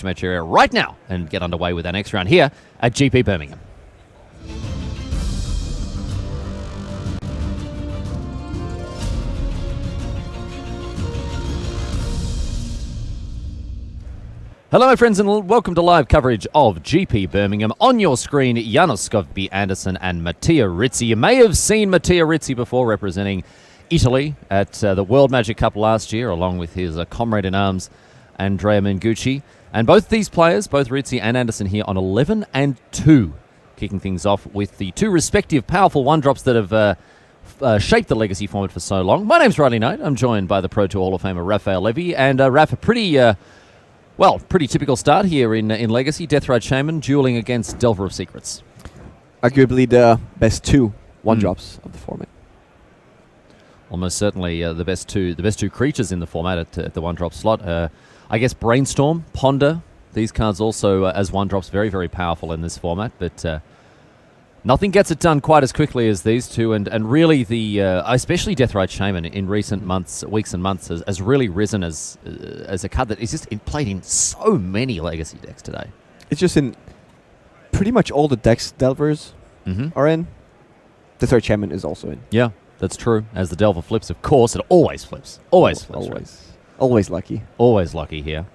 feature match area right now and get underway with our next round here at GP Birmingham. Hello, my friends, and welcome to live coverage of GP Birmingham. On your screen, Janos Skovby Anderson and Mattia Ritzy. You may have seen Mattia Ritzy before representing Italy at the World Magic Cup last year, along with his comrade-in-arms, Andrea Mengucci. And both these players, both Ritzy and Anderson here on 11 and 2, kicking things off with the two respective powerful one-drops that have shaped the Legacy format for so long. My name's Riley Knight. I'm joined by the Pro Tour Hall of Famer Raphael Levy. And Raph, a pretty typical start here in Legacy. Death Ride Shaman dueling against Delver of Secrets. Arguably the best two one-drops of the format. Almost certainly the best two creatures in the format at the one-drop slot. I guess Brainstorm, Ponder, these cards also as one-drops, very, very powerful in this format, but nothing gets it done quite as quickly as these two, and really especially Death Ride Shaman in recent weeks and months has really risen as a card that is just played in so many Legacy decks today. It's just in pretty much all the decks Delvers are in. Death Ride Shaman is also in. Yeah, that's true. As the Delver flips, of course, it always flips. Always flips. Always. Always lucky. Always lucky here.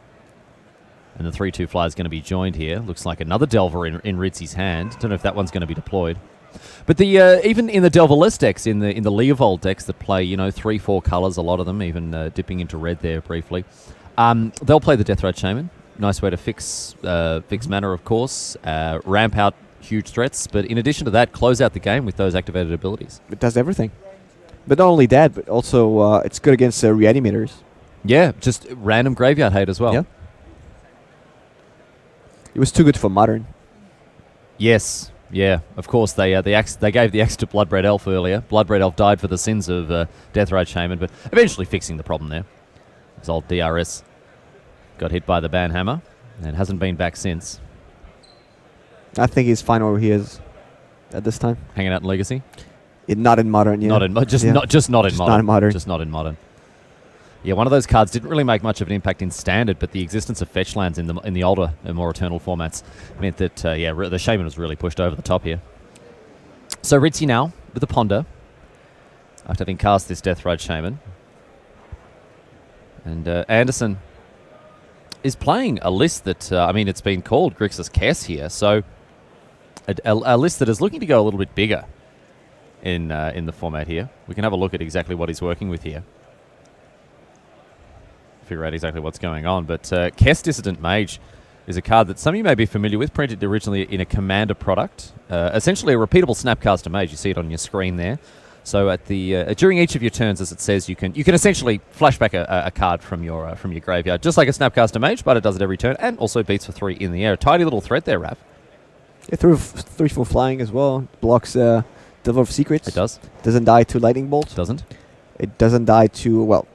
And the 3/2 fly is going to be joined here. Looks like another Delver in Ritzy's hand. Don't know if that one's going to be deployed. But even in the Delver-less decks, in the Leovold decks that play 3-4 colors, a lot of them even dipping into red there briefly, they'll play the Death Ride Shaman. Nice way to fix mana, of course. Ramp out huge threats, but in addition to that, close out the game with those activated abilities. It does everything. But not only that, but also it's good against reanimators. Yeah, just random graveyard hate as well. Yeah. It was too good for Modern. Yes, yeah, of course. They gave the axe to Bloodbraid Elf earlier. Bloodbraid Elf died for the sins of Death Ride Shaman, but eventually fixing the problem there. His old DRS got hit by the Banhammer and hasn't been back since. I think he's fine where he is at this time. Hanging out in Legacy? Not in Modern, yeah. Not in Modern. Just not in Modern. Yeah, one of those cards didn't really make much of an impact in Standard, but the existence of fetch lands in the older and more Eternal formats meant that, the Shaman was really pushed over the top here. So Ritzy now with the Ponder, after having cast this Death Ride Shaman. And Anderson is playing a list that, it's been called Grixis Kess here, so a list that is looking to go a little bit bigger in the format here. We can have a look at exactly what he's working with here. Figure out exactly what's going on, but Kess Dissident Mage is a card that some of you may be familiar with, printed originally in a Commander product, essentially a repeatable Snapcaster Mage. You see it on your screen there. So at the during each of your turns, as it says, you can essentially flash back a card from your graveyard, just like a Snapcaster Mage, but it does it every turn, and also beats for 3 in the air. A tidy little threat there, Raph. It threw 3/4 flying as well. Blocks Delver of Secrets. It does. Doesn't die to Lightning Bolt. Doesn't. It doesn't die to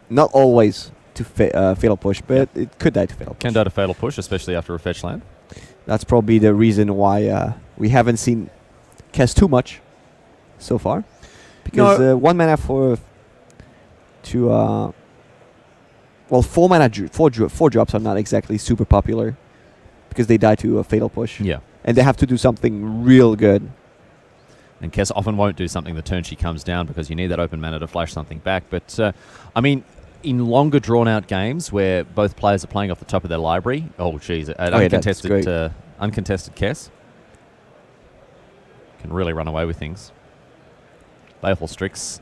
not always to Fatal Push, but it could die to Fatal Push. Can die to Fatal Push, especially after a fetch land. That's probably the reason why we haven't seen Kess too much so far. Because 1 mana four mana 4 drops are not exactly super popular because they die to a Fatal Push. Yeah. And they have to do something real good. And Kess often won't do something the turn she comes down because you need that open mana to flash something back. But, in longer drawn-out games where both players are playing off the top of their library, uncontested Kess can really run away with things. Baleful Strix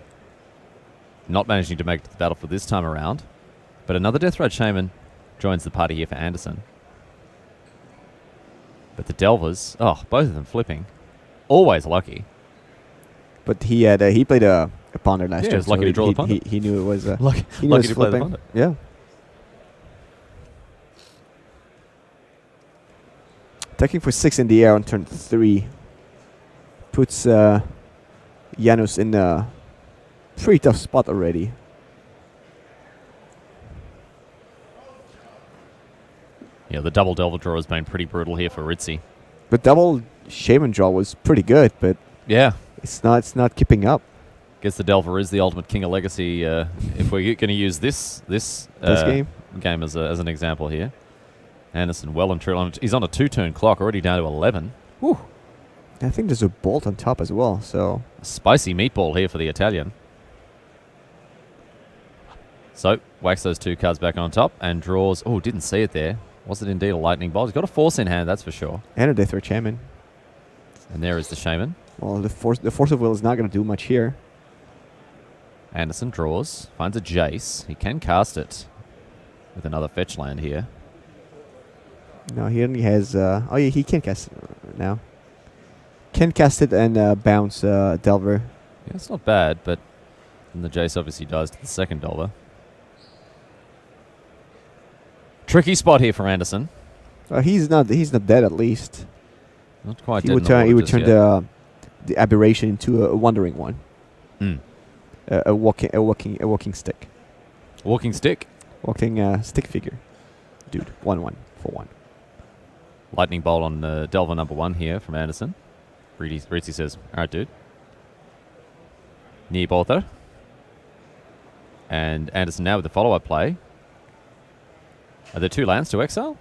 not managing to make it to the battlefield this time around. But another Death Ride Shaman joins the party here for Anderson. But the Delvers, both of them flipping. Always lucky. But he played a Ponder last year. He was lucky to draw the Ponder. He knew it was lucky to play the Ponder. Yeah. Attacking for 6 in the air on turn 3 puts Janos in a pretty tough spot already. Yeah, the double Delver draw has been pretty brutal here for Ritzy. The double Shaman draw was pretty good, but yeah, it's not keeping up. Guess the Delver is the ultimate king of Legacy. If we're going to use this game as an example here, Anderson well and truly. He's on a 2-turn clock, already down to 11. Whew. I think there's a bolt on top as well, so... A spicy meatball here for the Italian. So, whacks those 2 cards back on top and draws... Oh, didn't see it there. Was it indeed a lightning bolt? He's got a force in hand, that's for sure. And a Death Ray Shaman. And there is the Shaman. Well, the force of will is not going to do much here. Anderson draws, finds a Jace. He can cast it with another fetch land here. No, he only has... oh, yeah, he can cast it now. Can cast it and bounce Delver. Yeah, it's not bad, but then the Jace obviously dies to the second Delver. Tricky spot here for Anderson. He's not dead at least. Not quite He dead. would turn the aberration into a wandering one. Mm. A walking stick. Walking stick. Walking stick figure. Dude, 1/1 for 1. Lightning bolt on Delver number 1 here from Anderson. Ritzy says, all right, dude. Near Bother. And Anderson now with the follow-up play. Are there 2 lands to exile?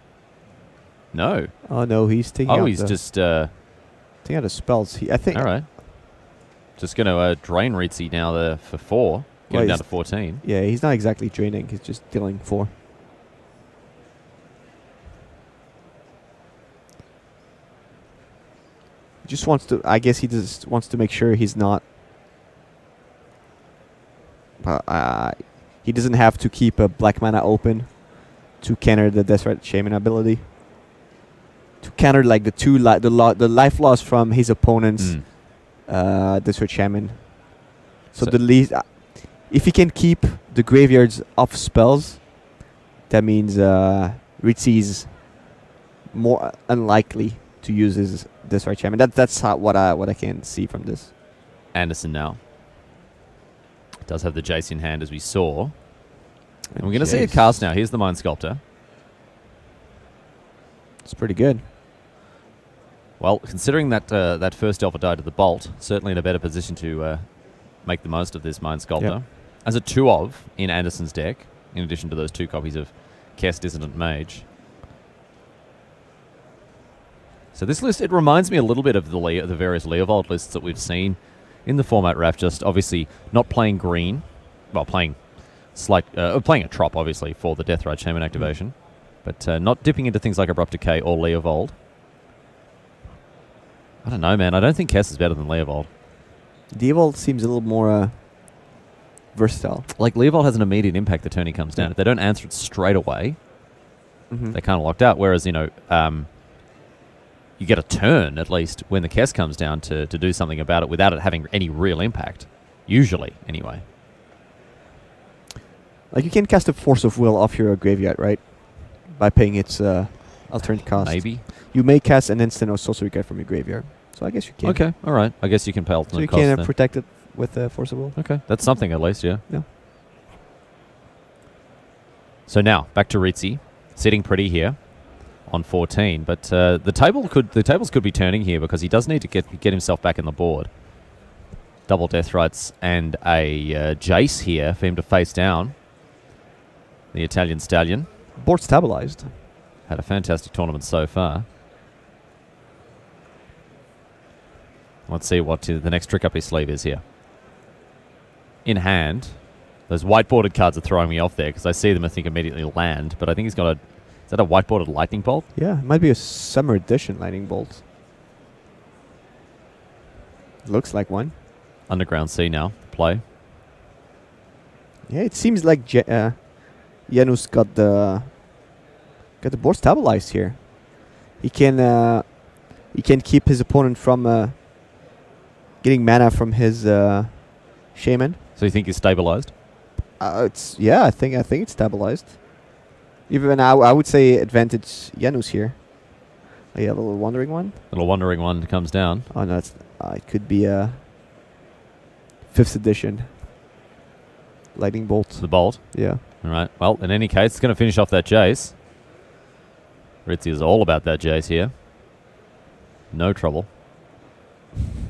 No. Oh, no, he's taking out he's just... taking out the spells. I think... All right. Just going to drain Ritzy now for 4. Get him down to 14. Yeah, he's not exactly draining. He's just dealing 4. Just wants to... I guess he just wants to make sure he's not... he doesn't have to keep a black mana open to counter the Death Ray Shaman ability. To counter like the life loss from his opponent's Death Ray Shaman. So the least... if he can keep the graveyards off spells, that means Ritzy's more unlikely to use his Death Ray Shaman. That's what I can see from this. Anderson now does have the Jace in hand, as we saw. And we're going to see it cast now. Here's the Mind Sculptor. It's pretty good. Well, considering that that first Delver died to the Bolt, certainly in a better position to make the most of this Mind Sculptor. Yep. As a 2-of in Anderson's deck, in addition to those 2 copies of Kest Dissonant Mage. So this list, it reminds me a little bit of the various Leovold lists that we've seen in the format, Raf. Just obviously not playing green, well, playing a Trop, obviously, for the Death Ray Shaman activation, but not dipping into things like Abrupt Decay or Leovold. I don't know, man. I don't think Kest is better than Leovold. Leovold seems a little more versatile. Like, Leovold has an immediate impact the turn he comes down. If they don't answer it straight away, they're kind of locked out. Whereas, you get a turn, at least, when the Kest comes down to do something about it without it having any real impact. Usually, anyway. Like, you can cast a Force of Will off your graveyard, right? By paying its alternate cost. Maybe. You may cast an instant or sorcery card from your graveyard. So I guess you can. Okay, all right. I guess you can pay alternate cost. So you can protect it with Force of Will. Okay, that's something at least, yeah. Yeah. So now, back to Ritzy. Sitting pretty here on 14, but the tables could be turning here because he does need to get himself back in the board. Double Death Rights and a Jace here for him to face down. The Italian Stallion. Board stabilized. Had a fantastic tournament so far. Let's see what the next trick up his sleeve is here. In hand, those whiteboarded cards are throwing me off there because I see them and think immediately land, but I think he's got a... Is that a whiteboarded Lightning Bolt? Yeah, it might be a Summer Edition Lightning Bolt. Looks like one. Underground Sea now. Play. Yeah, it seems like Janus got the board stabilized here. He can keep his opponent from getting mana from his Shaman. So you think he's stabilized? I think it's stabilized. Even I would say advantage Janus here. Oh, yeah, a little wandering one. Little wandering one comes down. Oh no, it could be a 5th edition Lightning Bolt. The Bolt. Yeah. All right. Well, in any case, it's going to finish off that Jace. Ritzy is all about that Jace here. No trouble.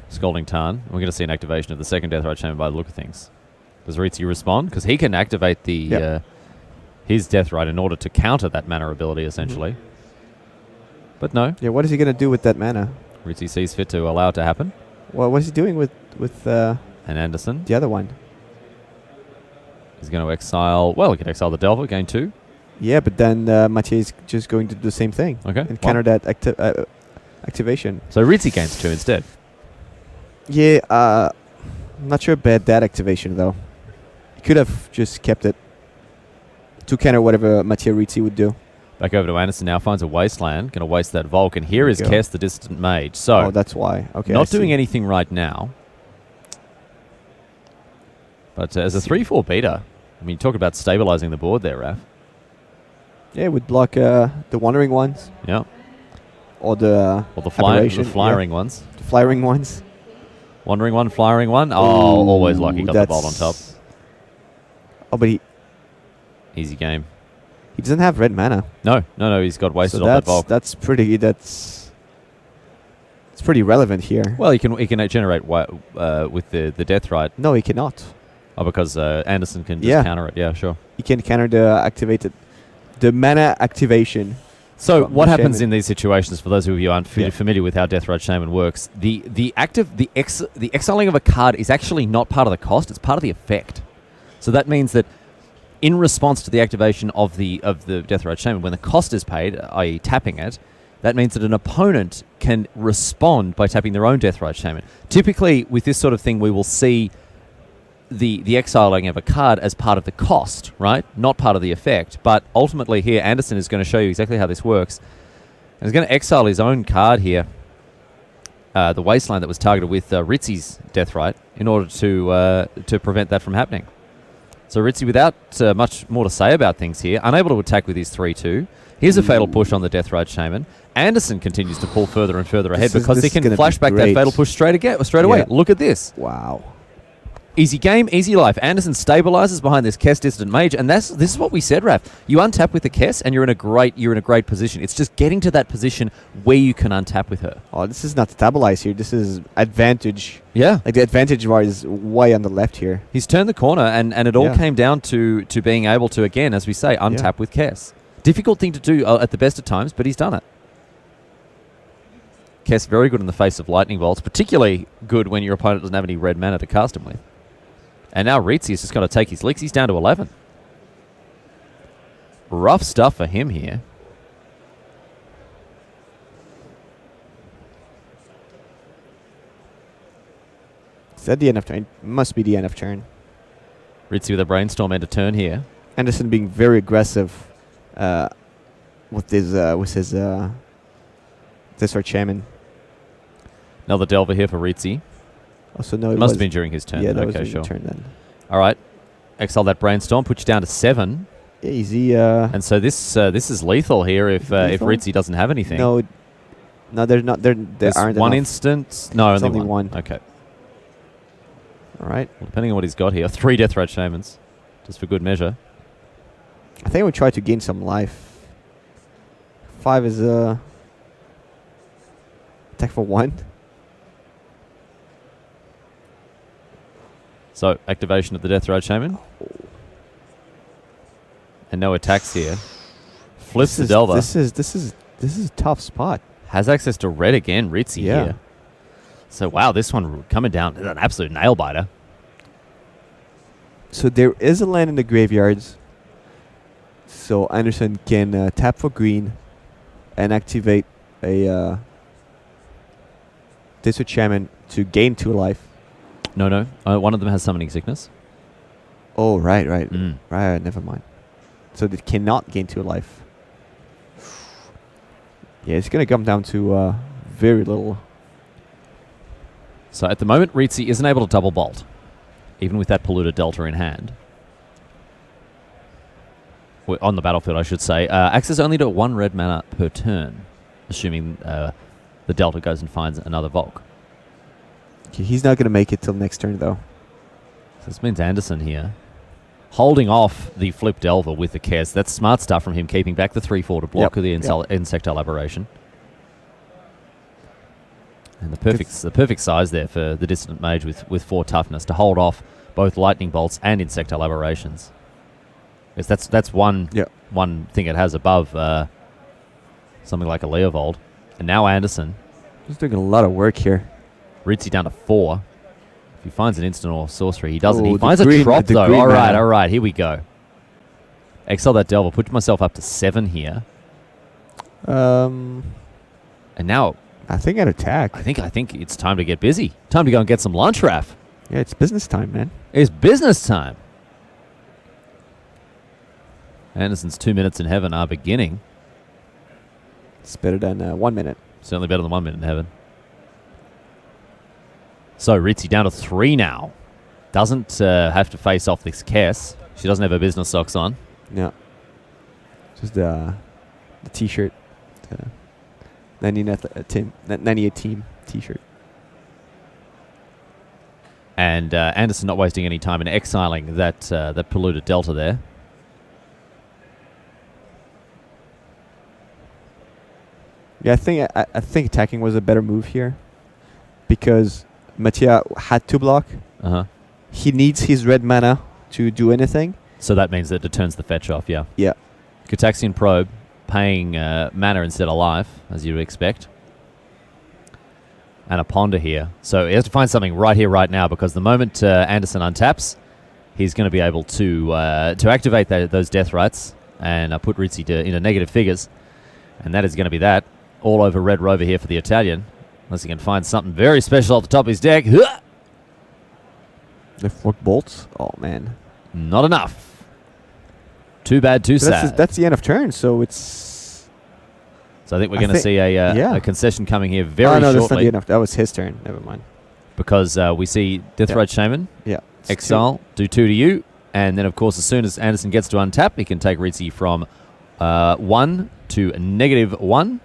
Scalding Tarn. We're going to see an activation of the second Death Ray Shaman by the look of things. Does Ritzy respond? Because he can activate the his Death Ray in order to counter that mana ability, essentially. But no, Yeah, what is he going to do with that mana? Ritzy sees fit to allow it to happen. Well, what is he doing with And Anderson, the other one? he's going to exile. Well, he can exile the Delver, gain 2. Yeah, but then Mathieu is just going to do the same thing. Okay. And counter that activation. So Ritzy gains 2 instead. Yeah, I'm not sure about that activation, though. He could have just kept it to counter whatever Mathieu Ritzy would do. Back over to Anderson now, finds a wasteland. Going to waste that Volk. And here is Kess, the Distant Mage. So, oh, that's why. Okay, not doing anything right now. But as a 3-4 beater, I mean, talk about stabilizing the board there, Raf. Yeah, it would block the Wandering ones. Yeah. Or the flying ones. The flying ones. Wandering one, flying one. Oh, always lucky. Got the bolt on top. Oh, but Easy game. he doesn't have red mana. No. He's got wasted So off that Volk. that's pretty relevant here. Well, he can generate with the Death Right. No, he cannot. Oh, because Anderson can just counter it. Yeah, sure. He can counter the mana activation. So what the happens Shaman. in these situations, for those of you who aren't familiar with how Death Right Shaman works, the exiling of a card is actually not part of the cost, it's part of the effect. So that means that in response to the activation of the Death Right Shaman, when the cost is paid, i.e. tapping it, that means that an opponent can respond by tapping their own Death Right Shaman. Typically, with this sort of thing, we will see the exiling of a card as part of the cost, right? Not part of the effect. But ultimately here, Anderson is going to show you exactly how this works. And he's going to exile his own card here, the Wasteland that was targeted with Ritzy's Death Right, in order to prevent that from happening. So Ritzy, without much more to say about things here, unable to attack with his 3-2. Here's a fatal push on the Death Right Shaman. Anderson continues to pull further and further ahead because he can flash back that fatal push straight away. Look at this. Wow. Easy game, easy life. Anderson stabilizes behind this Kess Distant Mage, and this is what we said, Raph. You untap with the Kess, and you're in a great position. It's just getting to that position where you can untap with her. Oh, this is not stabilize here. This is advantage. Yeah, like the advantage bar is way on the left here. He's turned the corner, and it all came down to being able to, again, as we say, untap with Kess. Difficult thing to do at the best of times, but he's done it. Kess very good in the face of lightning bolts, particularly good when your opponent doesn't have any red mana to cast him with. And now Ritzy is just going to take his licks. He's down to 11. Rough stuff for him here. Is that the end of turn? Must be the end of turn. Ritzy with a brainstorm end of turn here. Anderson being very aggressive with his Desert Shaman. Another Delver here for Ritzy. Also, no, it must have been during his turn. Yeah, that okay, was sure. Turn then. All right. Exile that brainstorm. Put you down to 7. Easy. And so this is lethal here if Ritzy doesn't have anything. No, there's not. There aren't one enough. Instance. No, only one. Okay. All right. Well, depending on what he's got here, 3 Death Right Shamans, just for good measure. I think I would try to gain some life. 5 is attack for 1. So activation of the Death Right Shaman, and no attacks here. Flips the Delver. This is a tough spot. Has access to red again. Ritzy here. So wow, this one coming down is an absolute nail biter. So there is a land in the graveyards. So Anderson can tap for green and activate a Desert Shaman to gain 2 life. No. One of them has Summoning Sickness. Oh, right. Right, never mind. So they cannot gain 2 life. Yeah, it's going to come down to very little. So at the moment, Ritzy isn't able to double bolt, even with that polluted Delta in hand. On the battlefield, I should say. Access only to 1 red mana per turn, assuming the Delta goes and finds another Volk. Okay, he's not going to make it till next turn, though. So this means Anderson here, holding off the flip Delver with the Kess. That's smart stuff from him, keeping back the 3-4 to block the Insectile Aberration. And the perfect size there for the Distant Mage with 4 toughness to hold off both Lightning Bolts and Insectile Aberrations. Because that's one thing it has above something like a Leovold. And now Anderson. He's doing a lot of work here. Ritzy down to 4. If he finds an instant or sorcery, he doesn't. Oh, He the finds green- a drop, the though. green All mana. right, here we go. Exile that Delver. Put myself up to 7 here. Um, And now, I think I'd attack. I think it's time to get busy. Time to go and get some lunch, Raf. Yeah, it's business time, man. It's business time. Anderson's 2 minutes in heaven are beginning. It's better than 1 minute. Certainly better than 1 minute in heaven. So Ritzy down to 3 now. Doesn't have to face off this Kess. She doesn't have her business socks on. Yeah. Just the T-shirt. 98 team T-shirt. And Anderson not wasting any time in exiling that polluted Delta there. Yeah, I think attacking was a better move here, because Mattia had to block. Uh-huh. He needs his red mana to do anything. So that means that it turns the fetch off, yeah. Yeah. Kataxian Probe paying mana instead of life, as you would expect. And a Ponder here. So he has to find something right here, right now, because the moment Anderson untaps, he's going to be able to activate those Death Rights and put Ritzy into negative figures. And that is going to be that. All over Red Rover here for the Italian. Unless he can find something very special off the top of his deck. The 4 bolts. Oh man. Not enough. Too bad, too sad. That's the end of turn. So it's. So I think we're going to see a concession coming here very no, shortly. that's not the end of. That was his turn. Never mind. Because we see Death Rite Shaman, Yeah. Exile, do 2 to you. And then, of course, as soon as Anderson gets to untap, he can take Ritzy from 1 to -1.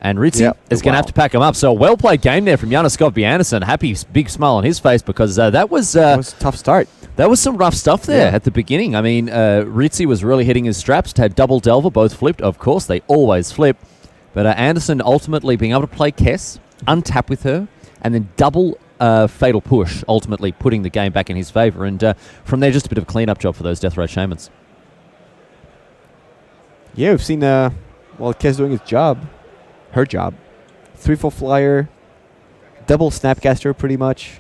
And Ritzy is going to have to pack him up. So a well-played game there from Januszkov Anderson. Happy, big smile on his face, because that was a tough start. That was some rough stuff there at the beginning. I mean, Ritzy was really hitting his straps. Had double Delver, both flipped. Of course, they always flip. But Anderson ultimately being able to play Kess, untap with her, and then double Fatal Push, ultimately putting the game back in his favor. And from there, just a bit of a clean-up job for those Death Rite Shamans. Yeah, we've seen Kess doing his job. Her job. 3/4 flyer. Double Snapcaster, pretty much.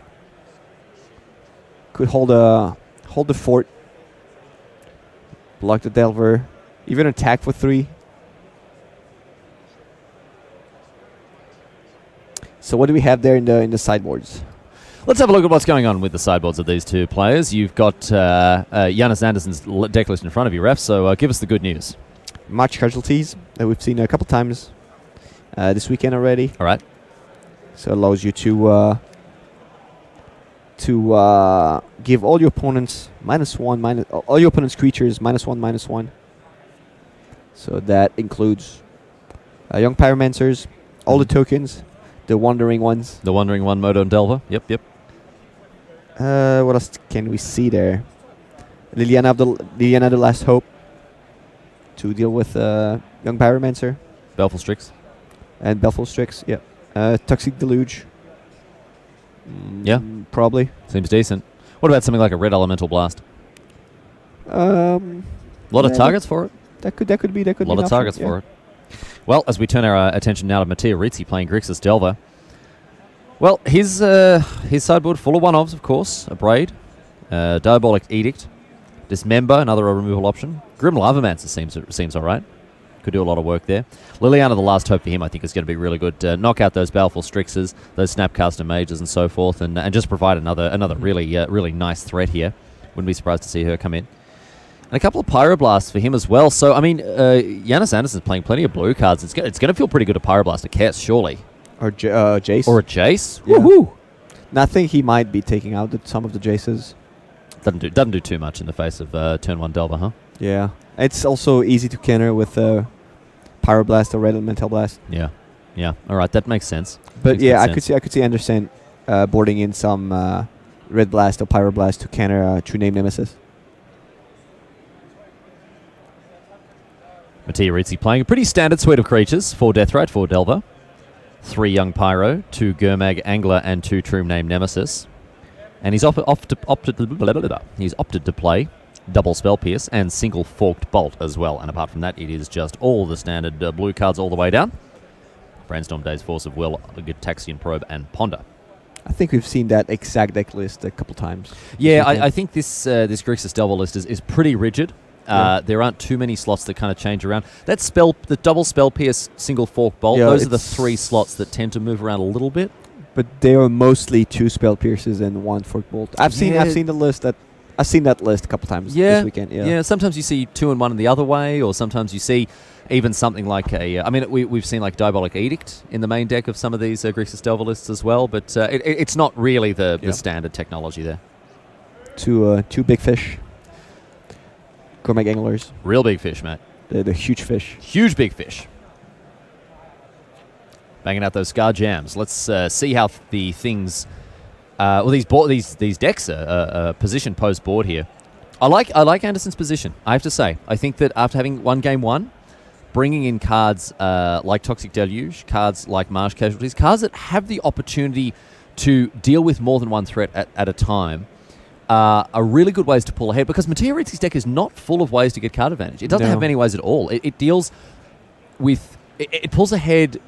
Could hold the fort. Block the Delver. Even attack for 3. So what do we have there in the sideboards? Let's have a look at what's going on with the sideboards of these two players. You've got Janus Anderson's deck list in front of you, Ref, so give us the good news. March Casualties that we've seen a couple times this weekend already. All right. So it allows you to give all your opponents -1, all your opponents' creatures -1/-1. So that includes Young Pyromancers, all the tokens, the Wandering ones. The Wandering One, Modo and Delver. Yep. What else can we see there? Liliana the Last Hope to deal with Young Pyromancer. Baleful Strix. And Baleful Strix, yep. Toxic Deluge. Yeah. Probably. Seems decent. What about something like a Red Elemental Blast? A lot of targets for it? That could be. A lot of targets for it. Well, as we turn our attention now to Mattia Ritzy playing Grixis Delver. Well, his sideboard full of one-ofs, of course. A Braid, Diabolic Edict, Dismember, another removal option. Grim Lavamancer seems all right. Could do a lot of work there. Liliana, the Last Hope for him, I think, is going to be really good. Knock out those Baleful Strixes, those Snapcaster Mages, and so forth, and just provide another really nice threat here. Wouldn't be surprised to see her come in. And a couple of Pyroblasts for him as well. So, I mean, Janus Anderson's playing plenty of blue cards. It's going to feel pretty good to Pyroblast a Kess, surely. Or Jace. Or a Jace. Yeah. Woohoo! And I think he might be taking out some of the Jaces. Doesn't do too much in the face of turn 1 Delver, huh? Yeah. It's also easy to counter with Pyroblast or Red Elemental Blast. Yeah. All right, that makes sense. But I could see Anderson boarding in some Red Blast or Pyroblast to counter True Name Nemesis. Mattia Ritzy playing a pretty standard suite of creatures. 4 Deathrite, 4 Delver, 3 Young Pyro, 2 Gurmag Angler, and 2 True Name Nemesis. And he's opted to play double spell pierce, and single forked bolt as well. And apart from that, it is just all the standard blue cards all the way down. Brainstorm, Days, Force of Will, Gitaxian Probe, and Ponder. I think we've seen that exact deck list a couple times. Yeah, I think this Grixis Delver list is pretty rigid. There aren't too many slots that kind of change around. That spell, the double spell pierce, single fork bolt, those are the 3 slots that tend to move around a little bit. But they are mostly 2 spell pierces and 1 fork bolt. I've seen the list I've seen that list a couple times this weekend. Yeah, sometimes you see 2 and 1 in the other way, or sometimes you see even something like a. I mean, we've seen like Diabolic Edict in the main deck of some of these Grixis Delver lists as well, but it's not really the standard technology there. 2 big fish. Gourmet anglers. Real big fish, mate. The huge fish. Huge big fish. Banging out those Scar Jams. Let's see how the things. These decks are positioned post board here. I like Anderson's position. I have to say, I think that after having won game 1, bringing in cards like Toxic Deluge, cards like Marsh Casualties, cards that have the opportunity to deal with more than one threat at a time. Are really good ways to pull ahead, because Mattia Ritzy's deck is not full of ways to get card advantage. It doesn't have many ways at all. It deals with... It pulls ahead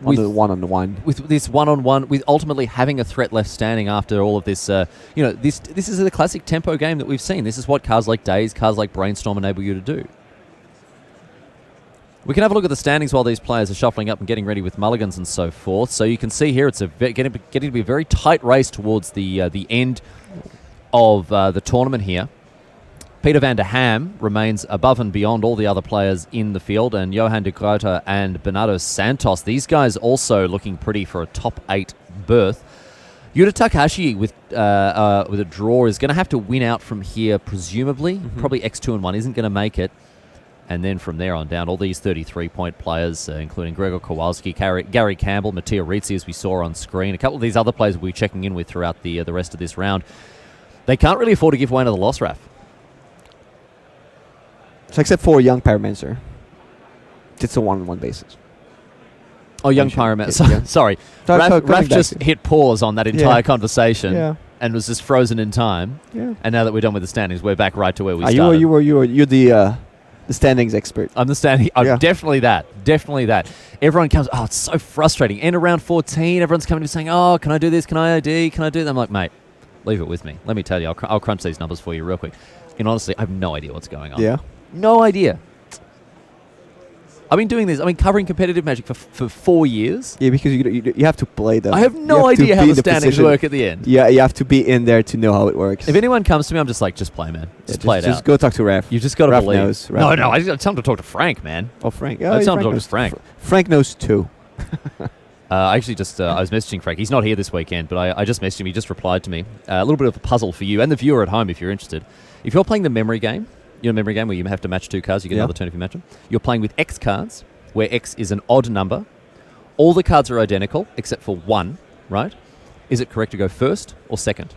with one-on-one. With this one-on-one, with ultimately having a threat left standing after all of this. This is a classic tempo game that we've seen. This is what cards like Daze, cards like Brainstorm enable you to do. We can have a look at the standings while these players are shuffling up and getting ready with mulligans and so forth. So you can see here it's getting to be a very tight race towards the end of the tournament here. Peter van der Ham remains above and beyond all the other players in the field, and Johan de Gruyter and Bernardo Santos, these guys also looking pretty for a top 8 berth. Yuta Takahashi with a draw is going to have to win out from here, presumably. Probably X2 and 1 isn't going to make it. And then from there on down, all these 33-point players, including Gregor Kowalski, Gary Campbell, Mattia Ritzy, as we saw on screen, a couple of these other players we'll be checking in with throughout the rest of this round. They can't really afford to give way to the loss, Raf. So except for Young Pyromancer. It's a one-on-one basis. Oh, Young Pyromancer. Sorry. Raf just hit pause on that entire conversation and was just frozen in time. Yeah. And now that we're done with the standings, we're back right to where we started. You're the standings expert. I'm the standing. Oh, definitely that. Definitely that. Everyone comes, it's so frustrating. End of round 14, everyone's coming to me saying, can I do this? Can I ID? Can I do that? I'm like, mate, leave it with me. Let me tell you, I'll crunch these numbers for you real quick. And honestly, I have no idea what's going on. Yeah. No idea. I've been doing this. I've been covering competitive Magic for 4 years. Yeah, because you have to play them. I have no idea how the standings work at the end. Yeah, you have to be in there to know how it works. If anyone comes to me, I'm just like, just play, man. Just play it out. Just go talk to Raf. You just got to believe. Knows. No, I tell him to talk to Frank, man. Oh, Frank. I tell him to talk to Frank. Frank knows too. I actually just, I was messaging Frank. He's not here this weekend, but I just messaged him. He just replied to me. A little bit of a puzzle for you and the viewer at home if you're interested. If you're playing the memory game, memory game where you have to match 2 cards, you get another turn if you match them. You're playing with X cards, where X is an odd number. All the cards are identical except for 1, right? Is it correct to go first or second?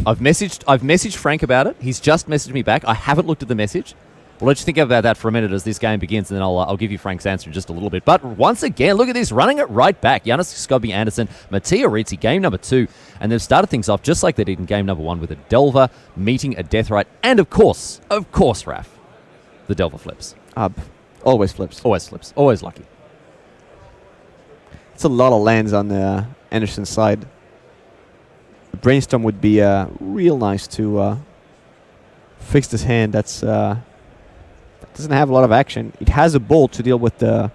I've messaged Frank about it. He's just messaged me back. I haven't looked at the message. Well, let's think about that for a minute as this game begins, and then I'll give you Frank's answer in just a little bit. But once again, look at this, running it right back. Janis Skobbe-Anderson, Mattia Ritzy, game number 2. And they've started things off just like they did in game number 1 with a Delver meeting a Deathrite. And of course, Raf, the Delver flips. Always flips. Always flips. Always lucky. It's a lot of lands on the Anderson side. Brainstorm would be real nice to fix this hand. That doesn't have a lot of action. It has a bolt to deal with the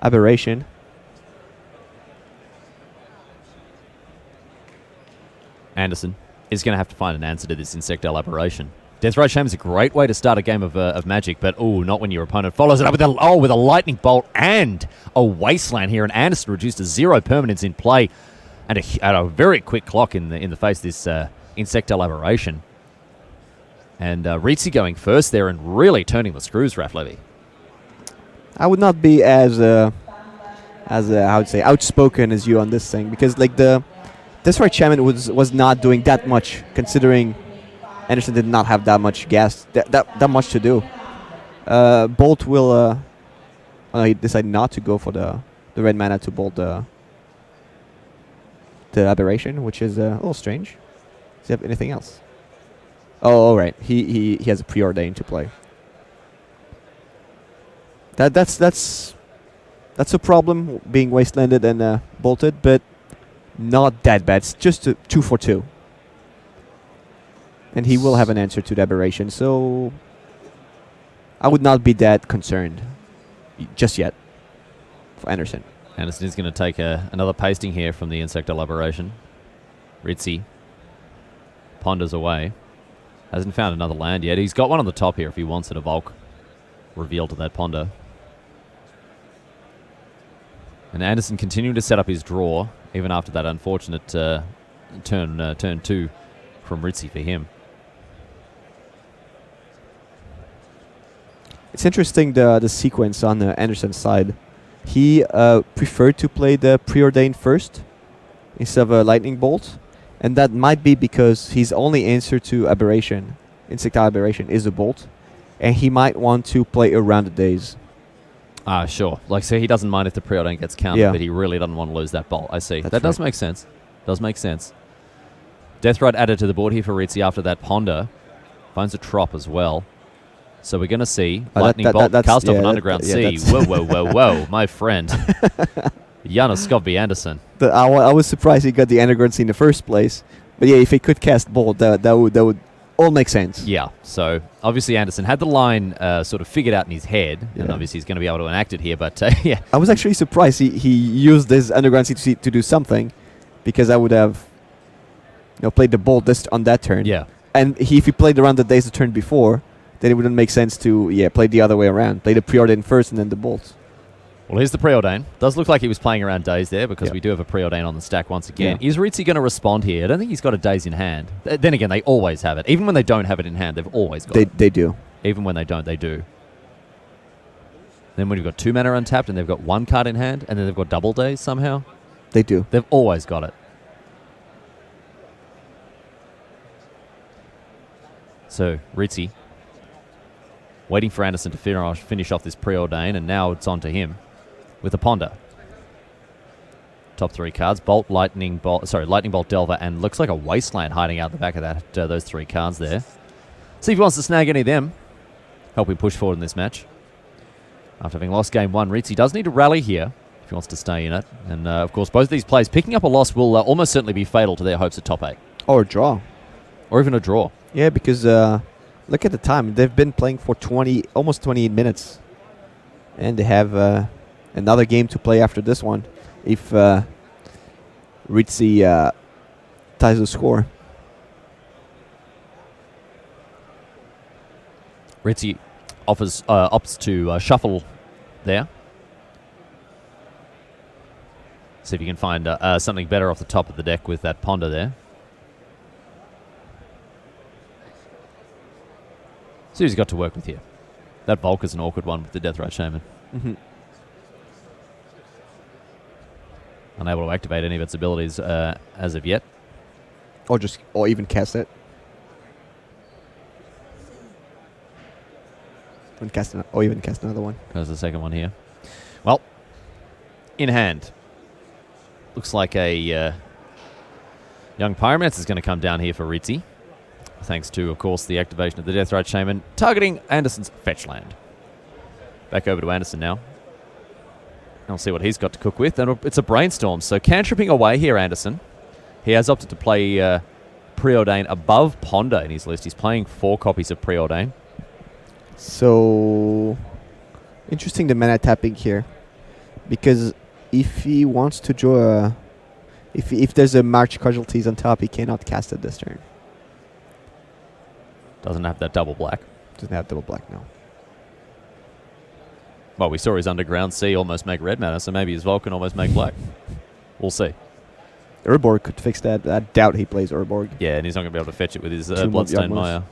aberration. Anderson is going to have to find an answer to this Insectile aberration. Deathrite Shame is a great way to start a game of Magic, but not when your opponent follows it up with a Lightning Bolt and a Wasteland here, and Anderson reduced to 0 permanents in play, and at a very quick clock in the face of this Insectile aberration. And Ritzy going first there and really turning the screws, Raf Levy. I would not be as I would say outspoken as you on this thing, because like the Deathrite Shaman was not doing that much, considering Anderson did not have that much gas, that much to do. Bolt will. He decided not to go for the red mana to bolt the aberration, which is a little strange. Does he have anything else? Oh, all right. He has a preordained to play. That's a problem being wastelanded and bolted, but not that bad. It's just a 2 for 2. And he will have an answer to the aberration, so I would not be that concerned just yet for Anderson. Anderson is going to take another pasting here from the insect elaboration. Ritzy ponders away. Hasn't found another land yet. He's got one on the top here if he wants it, a Volk revealed to that ponder. And Anderson continuing to set up his draw, even after that unfortunate turn 2 from Ritzy for him. It's interesting the sequence on Anderson's side. He preferred to play the preordained first instead of a lightning bolt, and that might be because his only answer to aberration, insectile aberration, is a bolt, and he might want to play around the days. Ah, sure. Like, so he doesn't mind if the preordain gets counted, Yeah. but he really doesn't want to lose that bolt. I see. That's That does right. make sense. Does make sense. Death Rod added to the board here for Ritzy after that ponder. Finds a trop as well. So we're going to see Lightning Bolt cast off an Underground Sea. Whoa, whoa, whoa, whoa, my friend. Janos Skovby Anderson. I was surprised he got the Underground Sea in the first place, but yeah, if he could cast bolt, that would all make sense. Yeah, so obviously Anderson had the line sort of figured out in his head, and Yeah. obviously he's going to be able to enact it here, but yeah. I was actually surprised he used this Underground Sea to do something, because I would have played the bolt on that turn. Yeah. And if he played around the days the turn before, then it wouldn't make sense to play the other way around. Play the preordain first and then the bolt. Well, here's the preordain. Does look like he was playing around days there because we do have a preordain on the stack once again. Yeah. Is Ritzy going to respond here? I don't think he's got a days in hand. Then again, they always have it. Even when they don't have it in hand, they've always got it. They do. Even when they don't, they do. Then when you've got 2 mana untapped and they've got 1 card in hand and then they've got double days somehow, They do. they've always got it. So, Ritzy waiting for Anderson to finish off this preordain, and now it's on to him with a ponder. Top 3 cards: Lightning Bolt, Delver, and looks like a Wasteland hiding out the back of that those 3 cards there. See if he wants to snag any of them. Help him push forward in this match. After having lost game 1, Ritzy does need to rally here if he wants to stay in it. And of course, both of these plays picking up a loss will almost certainly be fatal to their hopes at top 8, Or a draw. or even a draw. Yeah, because look at the time. They've been playing for almost 28 minutes. And they have another game to play after this one if Ritzy ties the score. Ritzy opts to shuffle there. See if you can find something better off the top of the deck with that ponder there. See what he's got to work with here. That Volk is an awkward one with the Deathrite Shaman. Mm-hmm. Unable to activate any of its abilities as of yet. Or even cast it. Or even cast another one. There's the second one here. Well, in hand. Looks like a young Pyromancer is going to come down here for Ritzy. Thanks to, of course, the activation of the Deathrite Shaman, targeting Anderson's fetch land. Back over to Anderson now. I'll see what he's got to cook with. And it's a brainstorm. So cantripping away here, Anderson. He has opted to play Preordain above Ponder in his list. He's playing 4 copies of Preordain. So interesting the mana tapping here, because if he wants to draw, if there's a March Casualties on top, he cannot cast it this turn. Doesn't have that double black. Doesn't have double black now. Well, we saw his Underground Sea almost make red mana, so maybe his Vulcan almost make black. We'll see. Urborg could fix that. I doubt he plays Urborg. Yeah, and he's not going to be able to fetch it with his 2 Bloodstained Yawgmoths. Maya.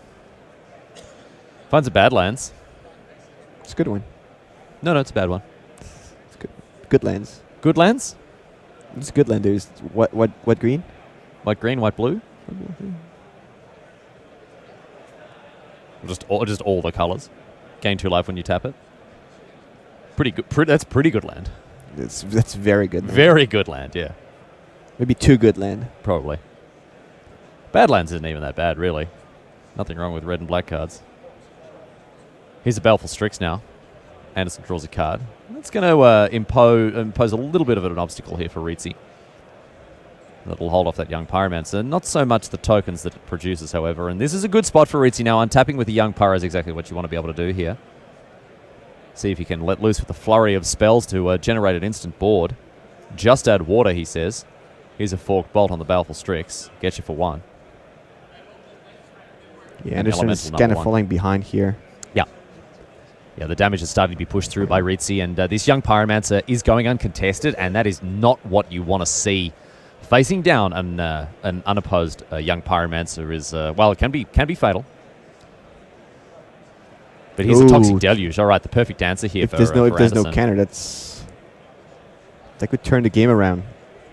Finds a Badlands. It's a good one. No, it's a bad one. It's good. Good lands. Good lands? It's a good land. There's what green? White, green, white, blue? Just all the colors. Gain 2 life when you tap it. Pretty good. That's pretty good land. That's very good. Land. Very good land, yeah. Maybe too good land. Probably. Badlands isn't even that bad, really. Nothing wrong with red and black cards. Here's a Baleful Strix now. Anderson draws a card. That's going to impose a little bit of an obstacle here for Ritzy. That'll hold off that Young Pyromancer. Not so much the tokens that it produces, however. And this is a good spot for Ritzy now. Untapping with the Young Pyro is exactly what you want to be able to do here. See if you can let loose with a flurry of spells to generate an instant board. Just add water, he says. Here's a Forked Bolt on the Baleful Strix. Get you for 1. Yeah, Anderson is kind of falling behind here. Yeah, the damage is starting to be pushed through by Ritzy, and this Young Pyromancer is going uncontested, and that is not what you want to see. Facing down an unopposed Young Pyromancer is, well, it can be fatal. But here's a Toxic Deluge. All right, the perfect answer here for Anderson. If there's no counter, that could turn the game around.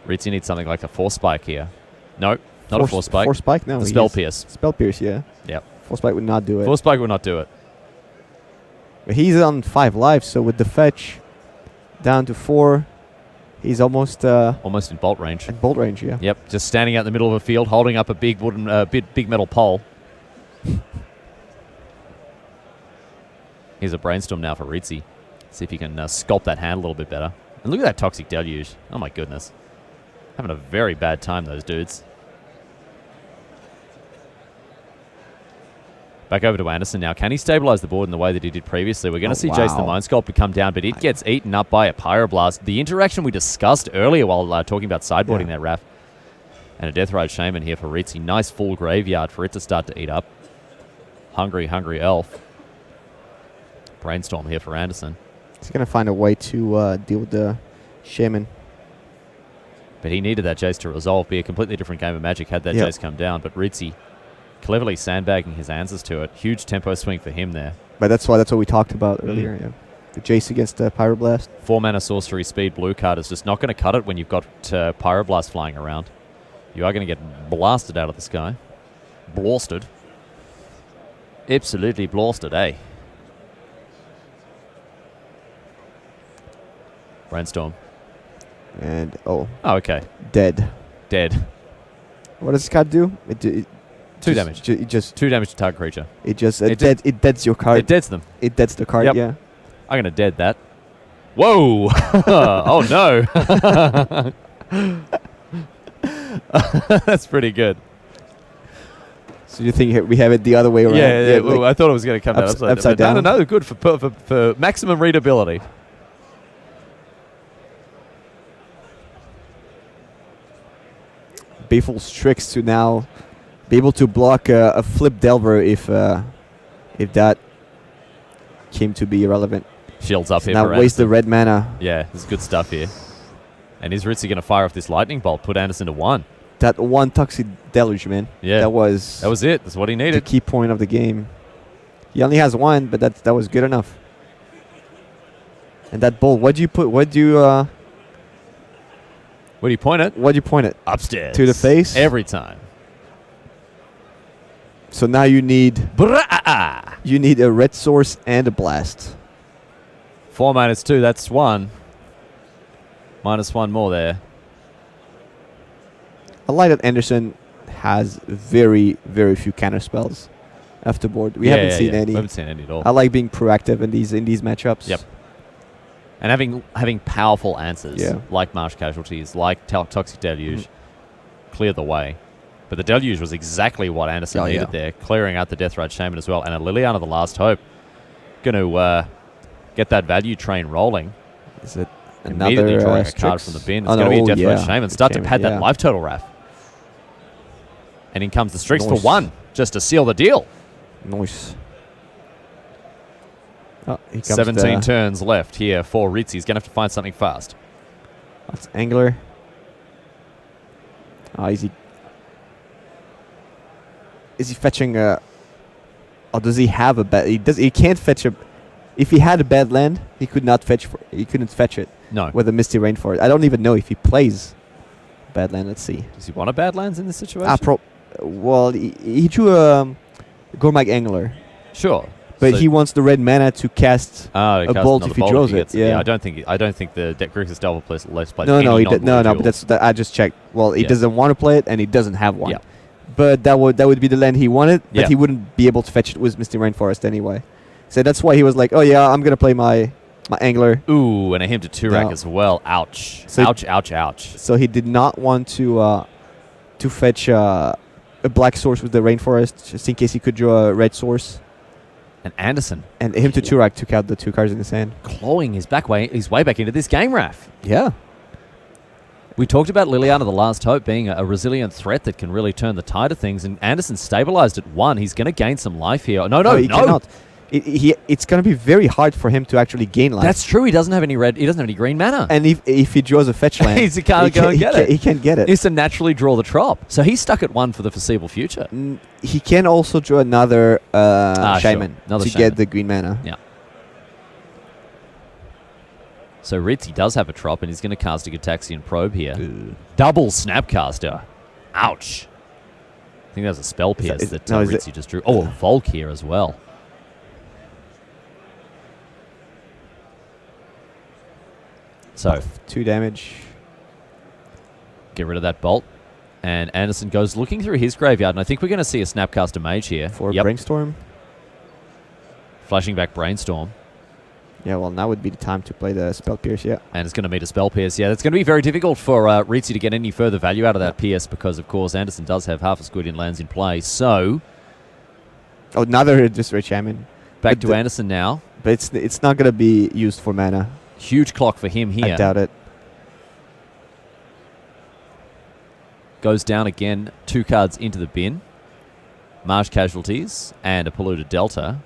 Ritzy needs something like a Force Spike here. No, not a Force Spike. Force Spike? No. The Spell Pierce. Spell Pierce, yeah. Yep. Force Spike would not do it. Force Spike would not do it. But he's on 5 lives, so with the fetch down to 4, he's almost in bolt range. At bolt range, yeah. Yep, just standing out in the middle of a field, holding up a big wooden, big metal pole. Here's a Brainstorm now for Ritzy. See if he can sculpt that hand a little bit better. And look at that Toxic Deluge. Oh my goodness. Having a very bad time, those dudes. Back over to Anderson now. Can he stabilize the board in the way that he did previously? We're going to see Jason the Mind Sculptor come down, but it gets eaten up by a Pyroblast. The interaction we discussed earlier while talking about sideboarding there, Raph. And a Deathrite Shaman here for Ritzy. Nice full graveyard for it to start to eat up. Hungry Elf. Brainstorm here for Anderson. He's going to find a way to deal with the Shaman. But he needed that Jace to resolve. Be a completely different game of Magic had that Jace come down. But Ritzy cleverly sandbagging his answers to it. Huge tempo swing for him there. But that's what we talked about earlier. Yeah, the Jace against the Pyroblast. 4 mana sorcery speed blue card is just not going to cut it when you've got Pyroblast flying around. You are going to get blasted out of the sky. Blasted. Absolutely blasted, eh? Brainstorm. And oh, okay. Dead. What does this card do? It 2 damage. It just 2 damage to target creature. It deads your card. It deads them. It deads the card. Yeah. I'm gonna dead that. Whoa! Oh no! That's pretty good. So you think we have it the other way around? Yeah. Like I thought it was going to come upside down. No, good for maximum readability. Baleful Strix to now be able to block a Flip Delver if that came to be irrelevant. Shields up here. Now waste the red mana. Yeah, this is good stuff here. And is Ritzy going to fire off this Lightning Bolt? Put Anderson to 1. That 1 Toxic Deluge, man. Yeah, that was it. That's what he needed. The key point of the game. He only has 1, but that was good enough. And that bolt, where do you point it? Where do you point it? Upstairs. To the face? Every time. So now you need a red source and a blast. 4 minus 2, that's 1. Minus 1 more there. I like that Anderson has very, very few counter spells after board. We haven't seen any. We haven't seen any at all. I like being proactive in these matchups. Yep. And having powerful answers, like Marsh Casualties, like Toxic Deluge, clear the way. But the Deluge was exactly what Anderson needed there, clearing out the Deathrite Shaman as well. And a Liliana the Last Hope. Going to get that value train rolling. Is it immediately another drawing a card from the bin? It's going to be a Deathrite Shaman. Start to pad that life total, Raph. And in comes the Strix for 1, just to seal the deal. Nice. Oh, 17 turns left here for Ritzy. He's going to have to find something fast. That's Angler. Is he fetching a... Or does he have a bad... He can't fetch a... If he had a bad land, he could not fetch... He couldn't fetch it. No. With a Misty Rainforest. I don't even know if he plays bad land. Let's see. Does he want a bad lands in this situation? Well, he drew a Gormag Angler. Sure. But he wants the red mana to cast a bolt if he draws it. Yeah, I don't think the Grixis Delver plays less plays. No, but I just checked. Well, he doesn't want to play it, and he doesn't have one. Yeah. but that would be the land he wanted. Yeah. But he wouldn't be able to fetch it with Misty Rainforest anyway. So that's why he was like, oh yeah, I'm gonna play my angler. Ooh, and a him to Turak No. as well. Ouch. So ouch, ouch, ouch. So he did not want to fetch a black source with the Rainforest, just in case he could draw a red source. And Anderson And him to Turak took out the 2 cards in his hand. clawing his way back into this game, Raf. Yeah. We talked about Liliana the Last Hope being a resilient threat that can really turn the tide of things, and Anderson stabilized at 1. He's going to gain some life here. No. He cannot. It's going to be very hard for him to actually gain life. That's true. He doesn't have any red. He doesn't have any green mana. And if he draws a fetch land, he can't go and get it. He can't get it. He has to naturally draw the trop. So he's stuck at 1 for the foreseeable future. He can also draw another Shaman sure. Another to Shaman. get the green mana. Yeah. So Ritzy does have a trop, and he's going to cast a Gataxian Probe here. Double Snapcaster. Ouch. I think that was a Spell Pierce that Ritzy just drew. Oh, a Volk here as well. So 2 damage. Get rid of that bolt. And Anderson goes looking through his graveyard, and I think we're going to see a Snapcaster Mage here. For Brainstorm. Flashing back Brainstorm. Yeah, well, now would be the time to play the Spell Pierce, yeah. And it's going to meet a Spell Pierce. Yeah, it's going to be very difficult for Ritzy to get any further value out of that Pierce because, of course, Anderson does have half as good in lands in play. So... Oh, another just Red Shaman. Back to Anderson now. But it's not going to be used for mana. Huge clock for him here. I doubt it. Goes down again, 2 cards into the bin. Marsh Casualties and a Polluted Delta.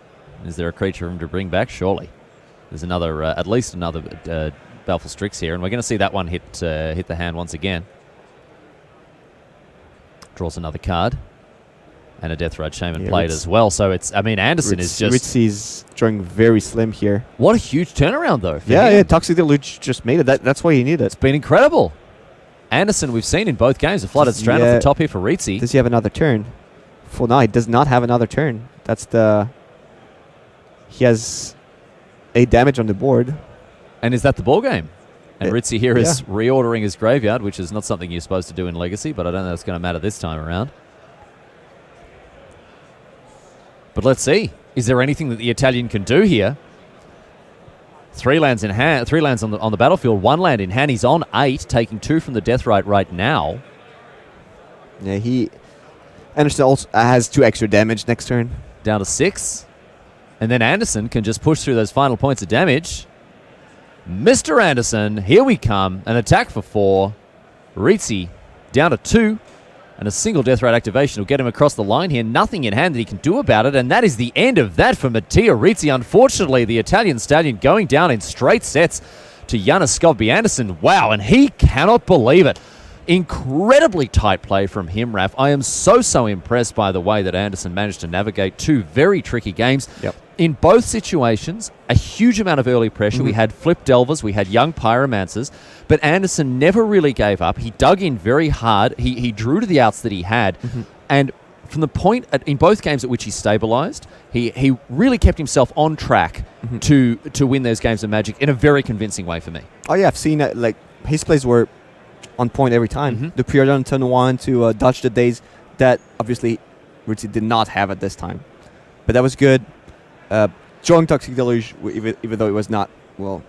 Is there a creature for him to bring back? Surely. There's another, at least another Baleful Strix here, and we're going to see that one hit the hand once again. Draws another card. And a Deathrite Shaman played as well. So it's, I mean, Anderson is just... Ritzy's drawing very slim here. What a huge turnaround, though. Yeah, Toxic Deluge just made it. That's why he needed it. It's been incredible. Anderson, we've seen in both games, a Flooded Strand off the top here for Ritzy. Does he have another turn? For now, he does not have another turn. That's the... He has 8 damage on the board. And is that the ball game? And Ritzy here is reordering his graveyard, which is not something you're supposed to do in Legacy, but I don't know if it's going to matter this time around. But let's see. Is there anything that the Italian can do here? 3 lands in hand, 3 lands on the battlefield, 1 land in hand. He's on 8, taking 2 from the Deathrite right now. Yeah, Anderson also has 2 extra damage next turn. Down to 6. And then Anderson can just push through those final points of damage. Mr. Anderson, here we come. An attack for 4. Ritzy down to 2. And a single Deathrite activation will get him across the line here. Nothing in hand that he can do about it. And that is the end of that for Mattia Ritzy. Unfortunately, the Italian stallion going down in straight sets to Giannis Anderson. Wow, and he cannot believe it. Incredibly tight play from him, Raf. I am so impressed by the way that Anderson managed to navigate 2 very tricky games. Yep. In both situations, a huge amount of early pressure. We had Flip Delvers, we had Young Pyromancers, but Anderson never really gave up. He dug in very hard. He drew to the outs that he had. And from the point in both games at which he stabilized, he really kept himself on track to win those games of Magic in a very convincing way for me. Oh, yeah, I've seen that. Like, his plays were on point every time. The Preordain turn 1 to dodge the days that obviously Ritzy did not have at this time. But that was good. Drawing Toxic Deluge, even though it was not, well,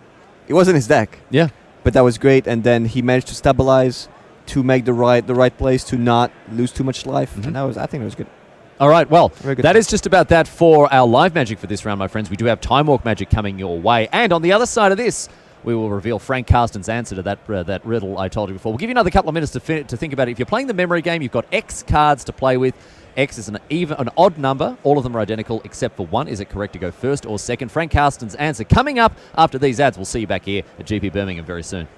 it wasn't his deck. Yeah. But that was great, and then he managed to stabilize, to make the right plays, to not lose too much life, and I think it was good. All right, well, that is just about that for our live Magic for this round, my friends. We do have Time Walk Magic coming your way, and on the other side of this, we will reveal Frank Carsten's answer to that riddle I told you before. We'll give you another couple of minutes to think about it. If you're playing the memory game, you've got X cards to play with. X is an odd number. All of them are identical except for 1. Is it correct to go first or second? Frank Carsten's answer coming up after these ads. We'll see you back here at GP Birmingham very soon.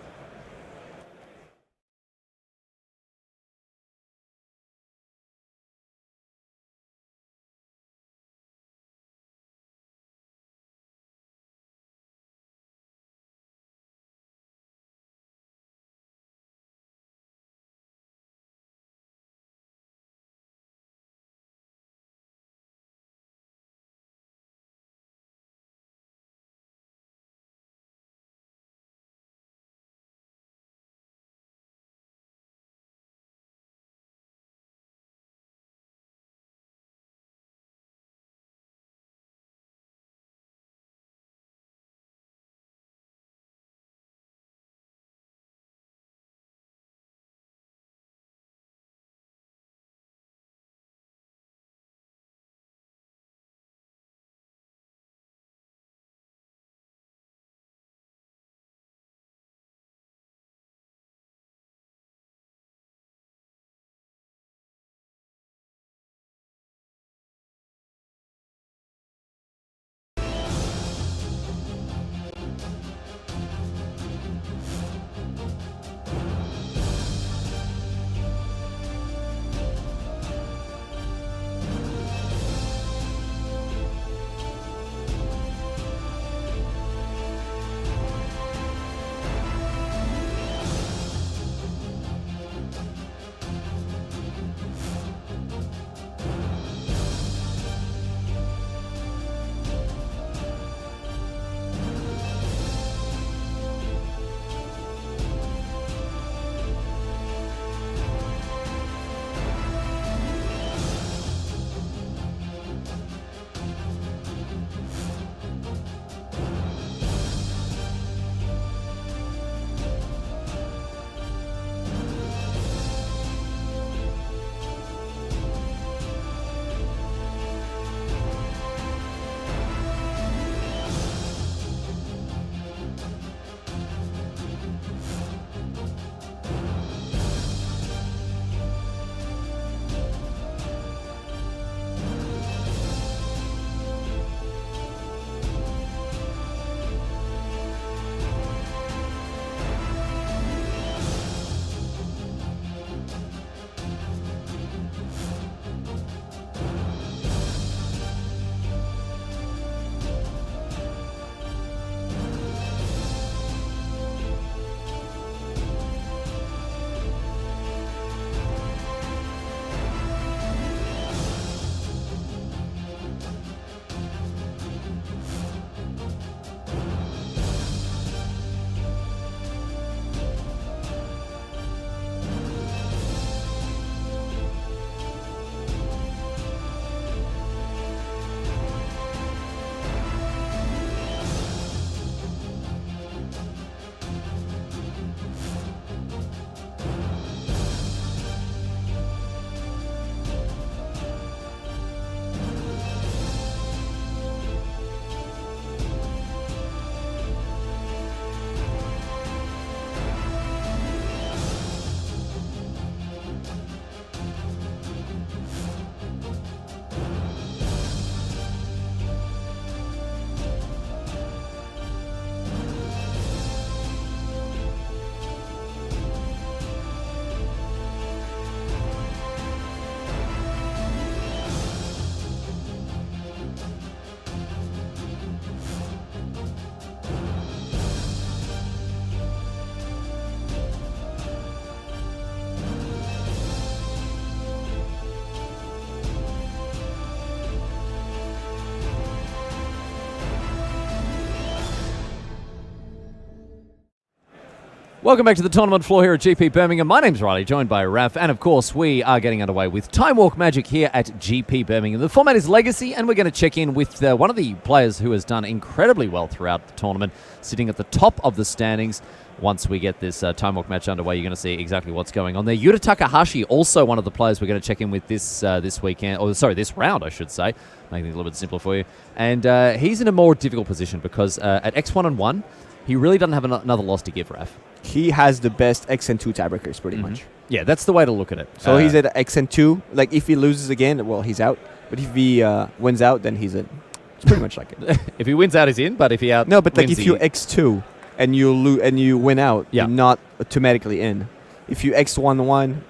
Welcome back to the tournament floor here at GP Birmingham. My name's Riley, joined by Raf, and of course we are getting underway with Time Walk Magic here at GP Birmingham. The format is Legacy, and we're going to check in with one of the players who has done incredibly well throughout the tournament, sitting at the top of the standings. Once we get this Time Walk match underway, you're going to see exactly what's going on there. Takahashi, also one of the players we're going to check in with this weekend, or sorry, this round, I should say, making it a little bit simpler for you. And he's in a more difficult position because at X1 and 1, he really doesn't have another loss to give, Raf. He has the best X and 2 tiebreakers, pretty much. Yeah, that's the way to look at it. So he's at X and 2. Like, if he loses again, well, he's out. But if he wins out, then he's in. It's pretty much like it. If he wins out, he's in. But if he out, no, but like if you X2 and you win out, you're not automatically in. If you X1-1,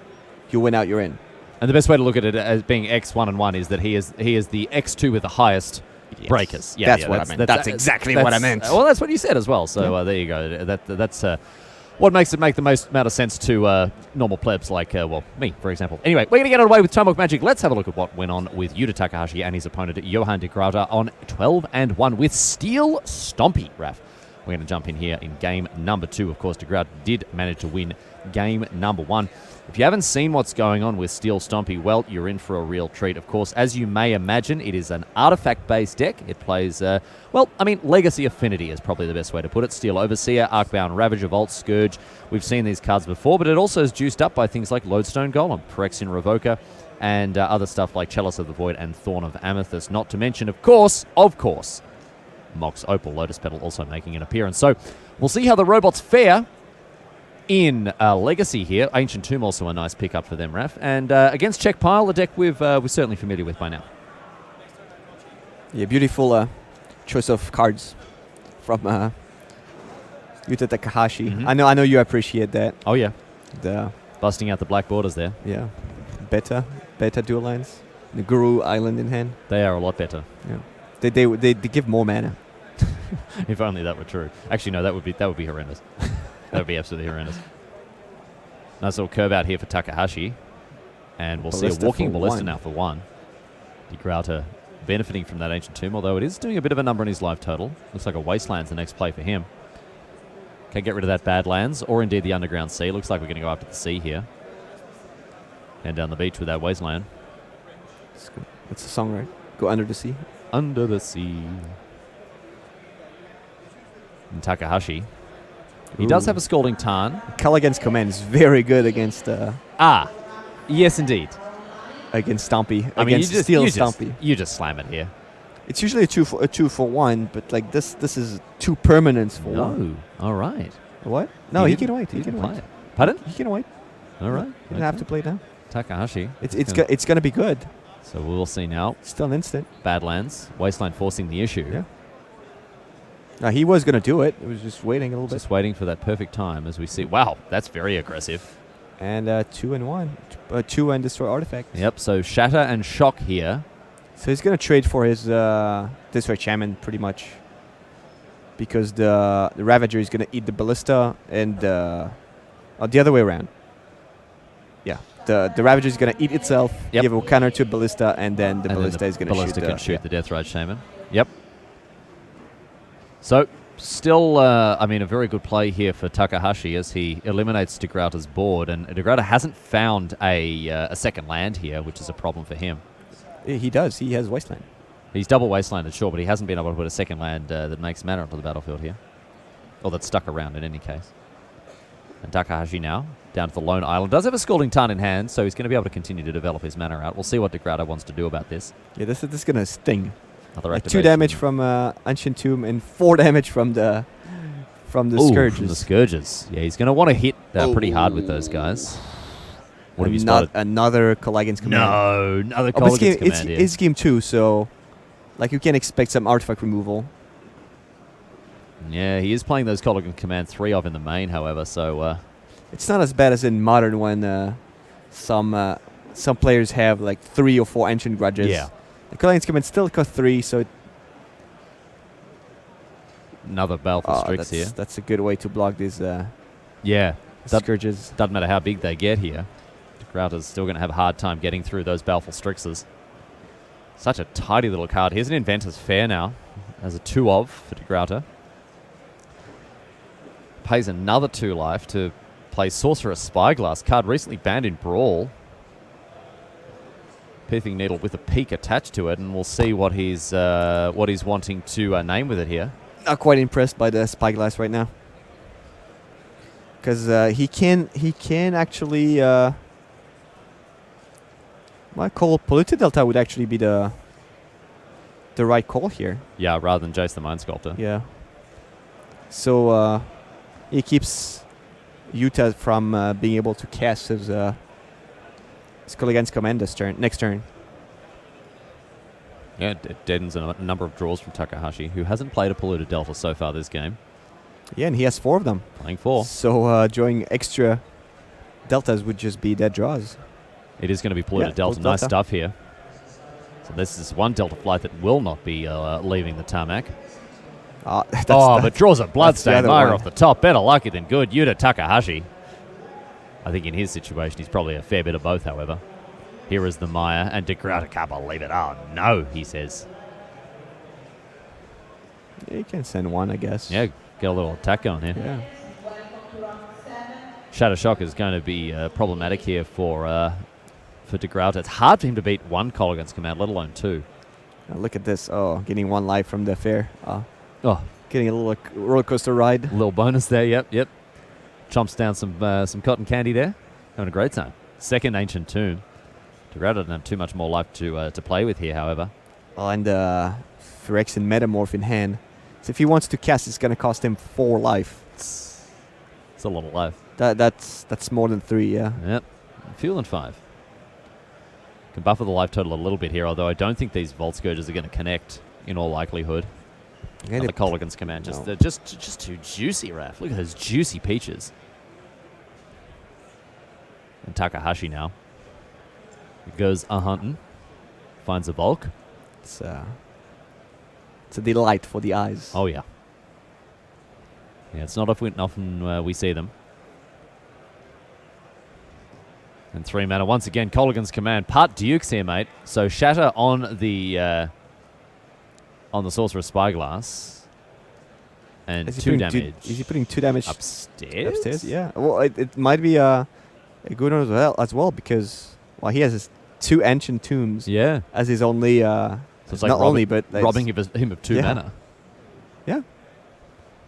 you win out, you're in. And the best way to look at it as being X1 and 1 is that he is the X2 with the highest breakers. Yeah, that's what I meant. That's exactly what I meant. Well, that's what you said as well. So there you go. That's what makes it make the most amount of sense to normal plebs like, me, for example. Anyway, we're going to get underway with Time Walk Magic. Let's have a look at what went on with Takahashi and his opponent, Johan de Gruyter, on 12 and 1 with Steel Stompy, Raf. We're going to jump in here in game number 2. Of course, de Gruyter did manage to win game number 1. If you haven't seen what's going on with Steel Stompy, well, you're in for a real treat. Of course, as you may imagine, it is an artifact-based deck. It plays, Legacy Affinity is probably the best way to put it. Steel Overseer, Arcbound Ravager, Vault, Scourge. We've seen these cards before, but it also is juiced up by things like Lodestone Golem, Phyrexian Revoker, and other stuff like Chalice of the Void and Thorn of Amethyst. Not to mention, of course, Mox Opal, Lotus Petal also making an appearance. So we'll see how the robots fare in Legacy here. Ancient Tomb also a nice pickup for them, Raf. And against Check Pile, the deck we're certainly familiar with by now. Yeah, beautiful choice of cards from Takahashi. I know you appreciate that. Oh yeah, the busting out the black borders there. Yeah, beta dual lands, the Guru Island in hand. They are a lot better. Yeah, they give more mana. If only that were true. Actually, no, that would be horrendous. That would be absolutely horrendous. Nice little curve out here for Takahashi. And we'll see a walking ballista now for 1. De Gruyter benefiting from that Ancient Tomb, although it is doing a bit of a number in his life total. Looks like a Wasteland's the next play for him. Can't get rid of that Badlands, or indeed the Underground Sea. Looks like we're going to go after the sea here. And down the beach with that Wasteland. That's the song, right? Go under the sea. Under the sea. And Takahashi. He does have a Scalding Tarn. Callaghan's Command is very good against... yes, indeed. Against Stompy. I mean, Steel Stompy. You just slam it here. It's usually a two for 1, but like this is 2 permanents for 1. No. All right. What? No, he can wait. He can play wait. it. Pardon? He can wait. All right. He doesn't have to play now. Takahashi. It's going to be good. So we'll see now. Still an instant. Badlands. Wasteland forcing the issue. Yeah. He was going to do it. It was just waiting a little bit. Just waiting for that perfect time as we see. Wow, that's very aggressive. And 2 and 1. 2 and destroy artifact. Yep, so Shatter and Shock here. So he's going to trade for his Destroy Shaman pretty much. Because the Ravager is going to eat the Ballista and the other way around. Yeah, the Ravager is going to eat itself, give a counter to Ballista, and then the Ballista is going to shoot the Deathrite Shaman. Yep. So, still, a very good play here for Takahashi as he eliminates de Gruyter's board. And de Gruyter hasn't found a second land here, which is a problem for him. He does. He has Wasteland. He's double Wastelanded, sure, but he hasn't been able to put a second land that makes mana onto the battlefield here. Or that's stuck around in any case. And Takahashi now, down to the Lone Island. Does have a Scalding Tarn in hand, so he's going to be able to continue to develop his mana out. We'll see what de Gruyter wants to do about this. Yeah, this is going to sting. Like 2 damage from Ancient Tomb and 4 damage from the Scourges. From the Scourges. Yeah, he's going to want to hit pretty hard with those guys. What have you spotted? Another Callaghan's Command. No, another Callaghan's Command. It's game 2, so like you can expect some artifact removal. Yeah, he is playing those Callaghan's Command 3 of in the main, however, so... it's not as bad as in Modern when some players have like 3 or 4 Ancient Grudges. Yeah. The Callaghan's Command still cost 3, so... Another Baleful Strix here. That's a good way to block these Scourges. Doesn't matter how big they get here. de Gruyter's still going to have a hard time getting through those Baleful Strixes. Such a tidy little card. Here's an Inventor's Fair now as a 2 of for de Gruyter. pays another 2 life to play Sorcerer's Spyglass, card recently banned in Brawl. Pithing Needle with a peak attached to it, and we'll see what he's wanting to name with it here. Not quite impressed by the Spyglass right now. Because he can actually... my call Polluted Delta would actually be the right call here. Yeah, rather than Jace the Mind Sculptor. Yeah. So he keeps Utah from being able to cast his Skull Against Command this turn, next turn. Yeah, it deadens a number of draws from Takahashi, who hasn't played a Polluted Delta so far this game. Yeah, and he has 4 of them. Playing 4. So drawing extra deltas would just be dead draws. It is going to be Polluted Delta. Polluted Nice Delta. stuff here. So this is one Delta flight that will not be leaving the tarmac. But draws a Bloodstained Mire off the top. Better lucky than good. Yuta Takahashi. I think in his situation, he's probably a fair bit of both, however. Here is the Mire, and DeGrauta can't believe it. Oh, no, he says. Yeah, you can send 1, I guess. Yeah, get a little attack going here. Yeah. Shadow Shock is going to be problematic here for DeGrauta. It's hard for him to beat 1 Call Against Command, let alone 2. Now look at this. Oh, getting 1 life from the fair. Oh, Getting a little roller coaster ride. a little bonus there. Yep. Chomps down some cotton candy there. Having a great time. Second Ancient Tomb. DeGrauta doesn't have too much more life to play with here, however. Oh, and Phyrexian Metamorph in hand. So if he wants to cast, it's going to cost him 4 life. It's a lot of life. That's more than 3, yeah. Yep. Feeling 5. Can buffer the life total a little bit here, although I don't think these Vault Scourges are going to connect in all likelihood. Yeah, The Call Against Command, just too juicy, Raph. Look at those juicy peaches. And Takahashi now. He goes a-hunting. Finds a Volk. It's a delight for the eyes. Oh, yeah. Yeah, it's not often we see them. And 3 mana. Once again, Colligan's Command. Part Dukes here, mate. So Shatter on the Sorcerer's Spyglass. And 2 damage. Is he putting 2 damage upstairs? upstairs? Yeah. Well, it might be a good one as well because he has his 2 Ancient Tombs. Yeah. As his only. So it's like not only, but robbing him of 2 mana. Yeah.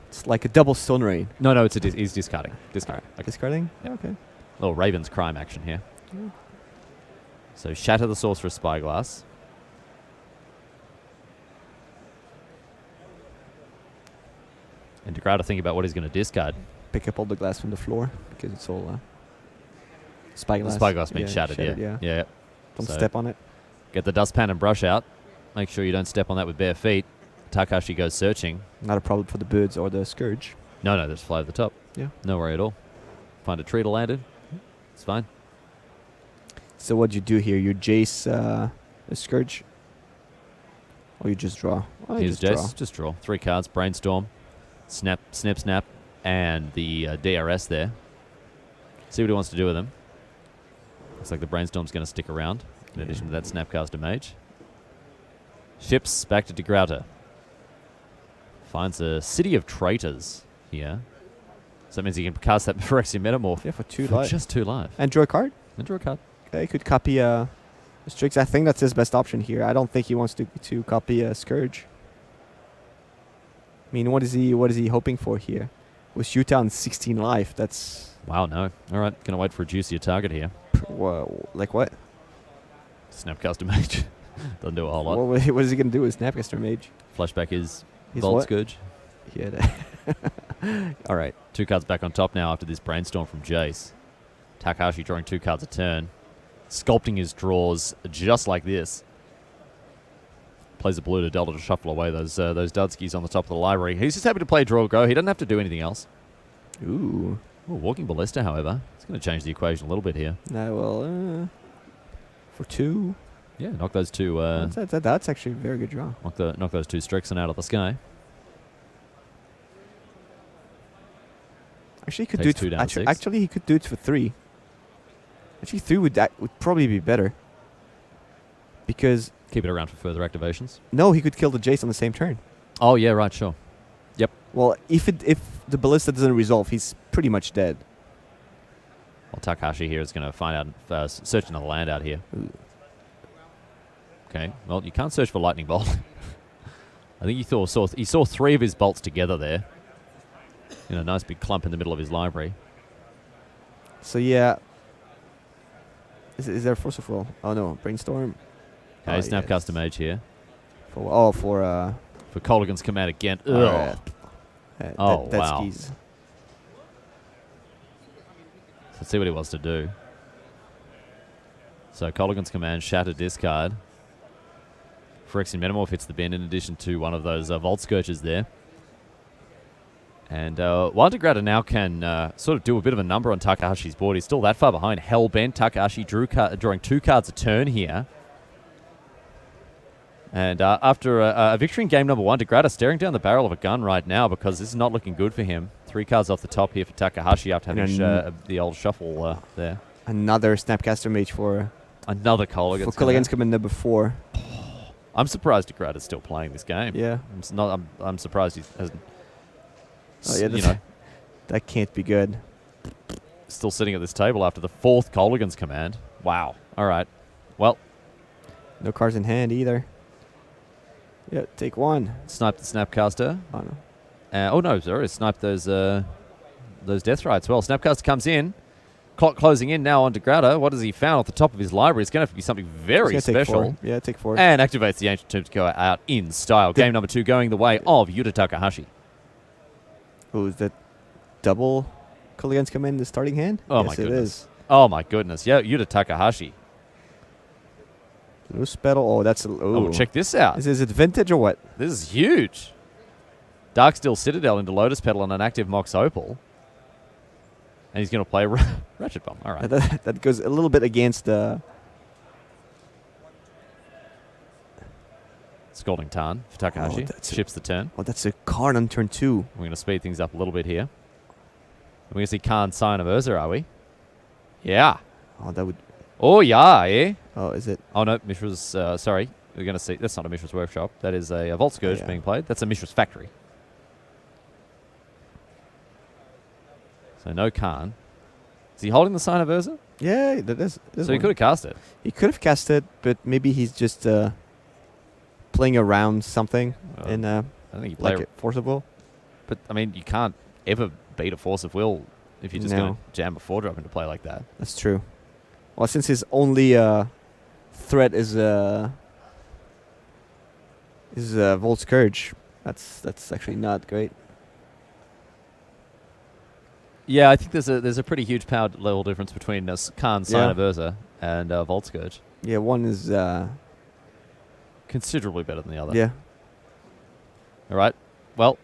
It's like a double Stone Rain. No, he's discarding. Discarding. Okay. Discarding? Yeah, okay. Little Raven's Crime action here. Yeah. So Shatter the Sorcerer's Spyglass. And DeGrauta think about what he's going to discard. Pick up all the glass from the floor because it's all Spyglass. The Spyglass being shattered, yeah. Don't So step on it. get the dustpan and brush out. Make sure you don't step on that with bare feet. Takahashi goes searching. Not a problem for the birds or the Scourge. No, just fly over the top. Yeah. No worry at all. Find a tree to land in. It's fine. So what do you do here? You Jace a Scourge? Or you just draw? Oh, you Here's Jace. Just draw. 3 cards. Brainstorm. Snap, and the DRS there. See what he wants to do with them. Looks like the Brainstorm's going to stick around, in addition to that Snapcaster Mage. Ships back to DeGrauta. Finds a City of Traitors here. So that means he can cast that Phyrexian Metamorph. Yeah, for 2 life. Just 2 life. And draw a card? And draw a card. Okay, he could copy a Strix. I think that's his best option here. I don't think he wants to copy a Scourge. I mean, what is he hoping for here? With Utah on 16 life, that's... Wow, no. All right, going to wait for a juicier target here. Whoa, like what? Snapcaster Mage. Doesn't do a whole lot. What is he going to do with Snapcaster Mage? Flashback his His Vault what? Scourge. Yeah. All right, 2 cards back on top now after this Brainstorm from Jace. Takahashi drawing 2 cards a turn. Sculpting his draws just like this. Plays a blue to Delta to shuffle away those Dudskis on the top of the library. He's just happy to play draw go. He doesn't have to do anything else. Ooh. Ooh, Walking Ballista, however. It's going to change the equation a little bit here. No, well, for 2. Yeah, knock those 2... That's actually a very good draw. knock those 2 Strixen out of the sky. Actually, he could Takes do 2 down to 6. Actually, he could do it for 3. Actually, 3 would probably be better. Because... Keep it around for further activations. No, he could kill the Jace on the same turn. Oh, yeah, right, sure. Yep. Well, if the ballista doesn't resolve, he's pretty much dead. Well, Takahashi here is going to find out, search another land out here. Okay, well, you can't search for lightning bolt. I think he saw 3 of his bolts together there. In a nice big clump in the middle of his library. So yeah. Is there Force of Will? Oh no, Brainstorm. Okay, Snapcaster Mage here. For Colligan's command again. Right. That's wow. Skis. Let's see what he wants to do. So Colligan's command, shatter discard. Phyrexian Metamorph hits the bin in addition to one of those Vault Scourges there. And Wandegrata now can sort of do a bit of a number on Takahashi's board. He's still that far behind. Hellbent. Takahashi drawing 2 cards a turn here. And after a victory in game number 1, Degrata staring down the barrel of a gun right now because this is not looking good for him. 3 cards off the top here for Takahashi after having the old shuffle there. Another Snapcaster Mage for another Colligan. For Colligan's coming number 4. I'm surprised Degrata's still playing this game. Yeah. I'm surprised he hasn't. Oh yeah, that can't be good. Still sitting at this table after the 4th Colligan's command. Wow. All right. Well. No cards in hand either. Yeah, take 1. Snipe the Snapcaster. Oh no. No, sorry. Snipe those Death Rites. Well, Snapcaster comes in. Clock closing in now on Degrata. What has he found off the top of his library? It's going to have to be something very special. Yeah, take 4. And activates the Ancient Tomb to go out in style. Game number 2 going the way of Yuta Takahashi. Oh, is that double Colligan's come in the starting hand? Oh, yes, my goodness. It is. Oh, my goodness. Yeah, Yuta Takahashi. Loose Petal. Oh, that's... Oh, check this out. Is it vintage or what? This is huge. Darksteel Citadel into Lotus Petal and an active Mox Opal. And he's going to play Ratchet Bomb. All right. That goes a little bit against the... Scalding Tarn for Takahashi. Ships the turn. Oh, that's a card on turn 2. We're going to speed things up a little bit here. We're going to see Khan's Sign of Urza, are we? Yeah. Oh, that would... Oh, yeah, yeah. Oh, is it? Oh, no, Mishra's... sorry. We're going to see... That's not a Mishra's Workshop. That is a Vault Scourge being played. That's a Mishra's Factory. So no Khan. Is he holding the Sign of Urza? Yeah, that is. So he could have cast it. He could have cast it, but maybe he's just playing around something in I think he played like Force of Will. But I mean, you can't ever beat a Force of Will if you're just going to jam a 4-drop into play like that. That's true. Well, since his only threat is Vault Scourge, that's actually not great. Yeah, I think there's a pretty huge power level difference between Khan's Sign of Urza and Vault Scourge. Yeah, one is considerably better than the other. Yeah. All right. Well,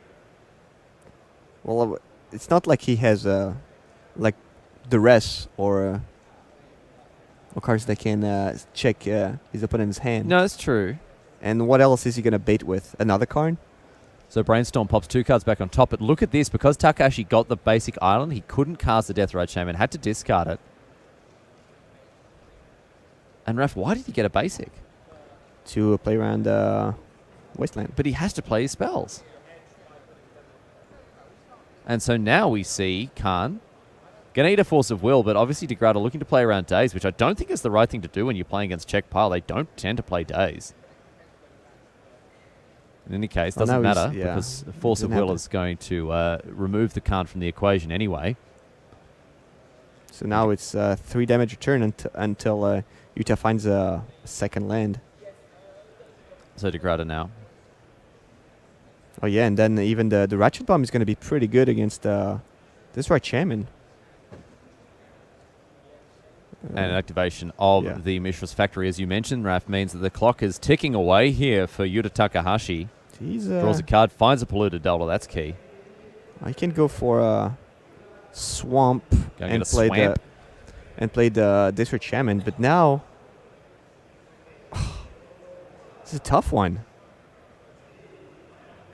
it's not like he has like duress or cards that can check his opponent's hand. No, that's true. And what else is he gonna bait with? Another card? So Brainstorm pops 2 cards back on top. But look at this. Because Takahashi got the basic island, he couldn't cast the Deathrite Shaman. Had to discard it. And Raf, why did he get a basic? To play around Wasteland. But he has to play his spells. And so now we see Khan going to eat a Force of Will, but obviously Degrata looking to play around Days, which I don't think is the right thing to do when you're playing against check pile. They don't tend to play Days. In any case, doesn't matter because Force of Will is going to remove the Khan from the equation anyway. So now it's 3 damage return until Yuta finds a second land. So Degrata now. Oh yeah, and then even the Ratchet Bomb is going to be pretty good against this right Shaman. And activation of the Mishra's Factory, as you mentioned, Raf, means that the clock is ticking away here for Yuta Takahashi. Draws a card, finds a polluted Delta. That's key. I can go for a Swamp and play the District Shaman, but now this is a tough one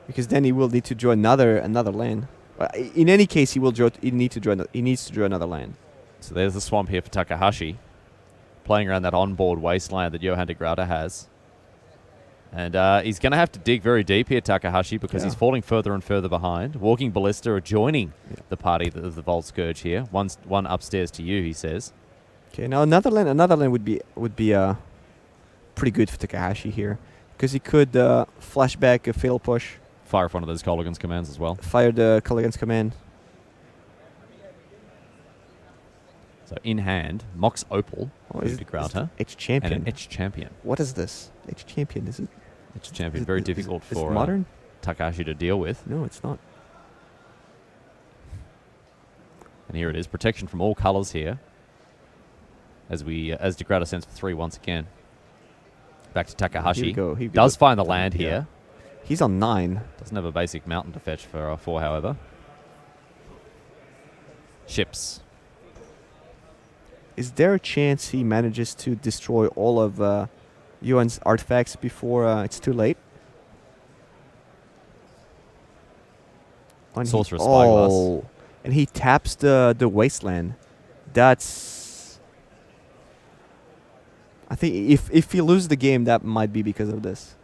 because then he will need to draw another land. In any case, he needs to draw another land. So there's the Swamp here for Takahashi, playing around that onboard wasteland that Johan Degrata has. And he's going to have to dig very deep here, Takahashi, because he's falling further and further behind. Walking Ballista are joining the party of the Volt Scourge here. One upstairs to you, he says. Okay, now another lane would be pretty good for Takahashi here, because he could flash back a Fatal Push. Fire off one of those Colligan's commands as well. Fire the Colligan's command. So in hand, Mox Opal, H champion. and an H champion. What is this? H champion, is it? H champion, very difficult for modern Takahashi to deal with. No, it's not. And here it is, protection from all colors here. As Degrada sends for 3 once again. Back to Takahashi. He does find the land here. He's on 9. Doesn't have a basic mountain to fetch for 4, however. Ships. Is there a chance he manages to destroy all of Yuan's artifacts before it's too late? Sorcerer Spyglass. And he taps the Wasteland. That's... I think if he loses the game, that might be because of this.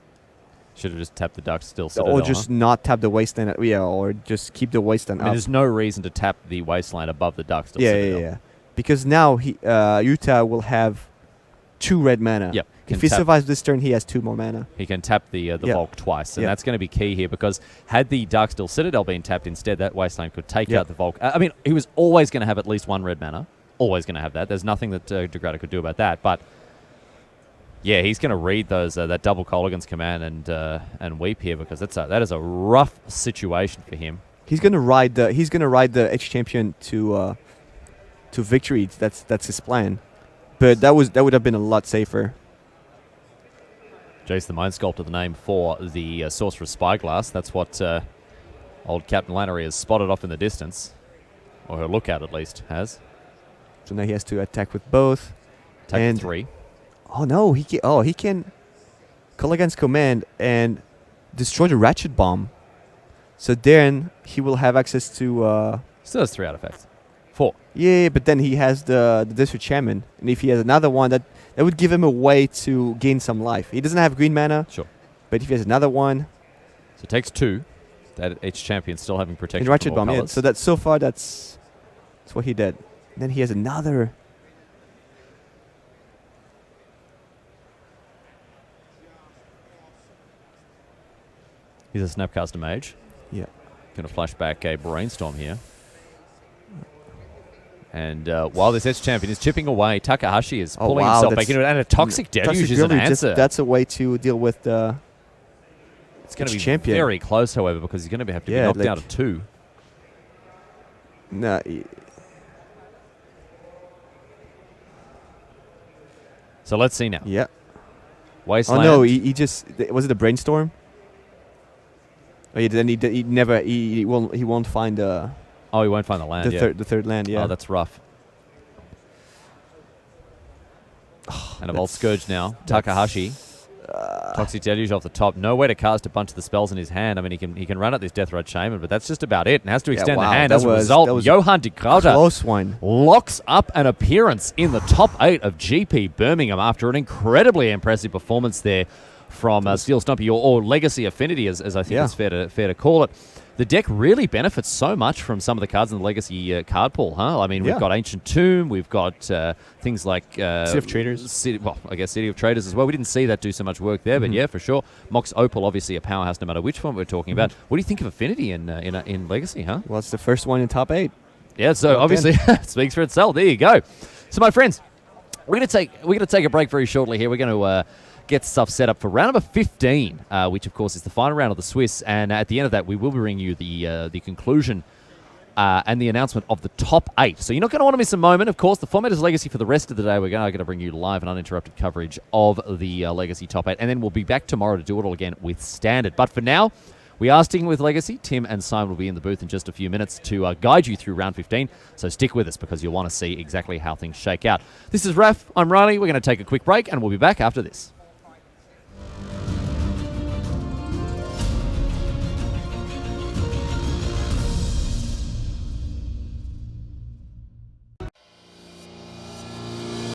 Should have just tapped the Duck Still Citadel. Or just not tap the Wasteland. Or just keep the Wasteland up. There's no reason to tap the Wasteland above the Duck Still Citadel. Yeah. Because now Yuta will have 2 red mana. Yep. If he survives this turn, he has 2 more mana. He can tap the Volk twice, and that's going to be key here, because had the Darksteel Citadel been tapped instead, that Wasteland could take out the Volk. I mean, he was always going to have at least 1 red mana. Always going to have that. There's nothing that Degrada could do about that. But yeah, he's going to read those that double Colligan's command and weep here, because that is a rough situation for him. He's going to ride the H champion to victory. That's his plan. But that would have been a lot safer. Jace the Mind Sculptor, the name for the Sorcerer Spyglass. That's what old Captain Lannery has spotted off in the distance, or her lookout at least has. So now he has to attack with both. Attack 3. Oh no, he can call against command and destroy the Ratchet Bomb. So then he will have access to... Still has 3 artifacts. 4. Yeah, but then he has the Desert Shaman. And if he has another one, that would give him a way to gain some life. He doesn't have green mana. Sure. But if he has another one... So it takes 2. That H champion still having protection and Ratchet from all Bomb, colors. So that's what he did. And then he has another... He's a Snapcaster Mage. Yeah. Going to flash back a Brainstorm here. And while this H champion is chipping away, Takahashi is pulling himself back into it. And a Toxic Deluge is an answer. That's a way to deal with the... It's going to be very close, however, because he's going to have to be knocked down to 2. No. So let's see now. Yeah. Wasteland. Oh no, he just... Was it a Brainstorm? Oh, yeah, then he won't find the... Oh, he won't find the land. The third land. Yeah. Oh, that's rough. And a Volt Scourge now. Takahashi. Toxic Deluge off the top. No way to cast a bunch of the spells in his hand. I mean, he can run at this Death Rod Shaman, but that's just about it. And has to extend the hand. As a result, Johan Degrada close one. Locks up an appearance in the top 8 of GP Birmingham after an incredibly impressive performance there from Steel Stumpy, or Legacy Affinity, as I think it's fair to call it. The deck really benefits so much from some of the cards in the Legacy card pool, huh? I mean, we've got Ancient Tomb, we've got things like... City of Traders. I guess City of Traders as well. We didn't see that do so much work there, but yeah, for sure. Mox Opal, obviously a powerhouse no matter which one we're talking about. What do you think of Affinity in Legacy, huh? Well, it's the first one in top 8. Yeah, so obviously it speaks for itself. There you go. So, my friends, we're going to take a break very shortly here. We're going to... get stuff set up for round number 15, which of course is the final round of the Swiss, and at the end of that we will be bringing you the conclusion and the announcement of the top 8. So you're not going to want to miss a moment. Of course, the format is Legacy for the rest of the day. We're going to bring you live and uninterrupted coverage of the Legacy top 8, and then we'll be back tomorrow to do it all again with Standard. But for now, we are sticking with Legacy. Tim and Simon will be in the booth in just a few minutes to guide you through round 15. So stick with us, because you'll want to see exactly how things shake out. This is Raf. I'm Riley. We're going to take a quick break, and we'll be back after this.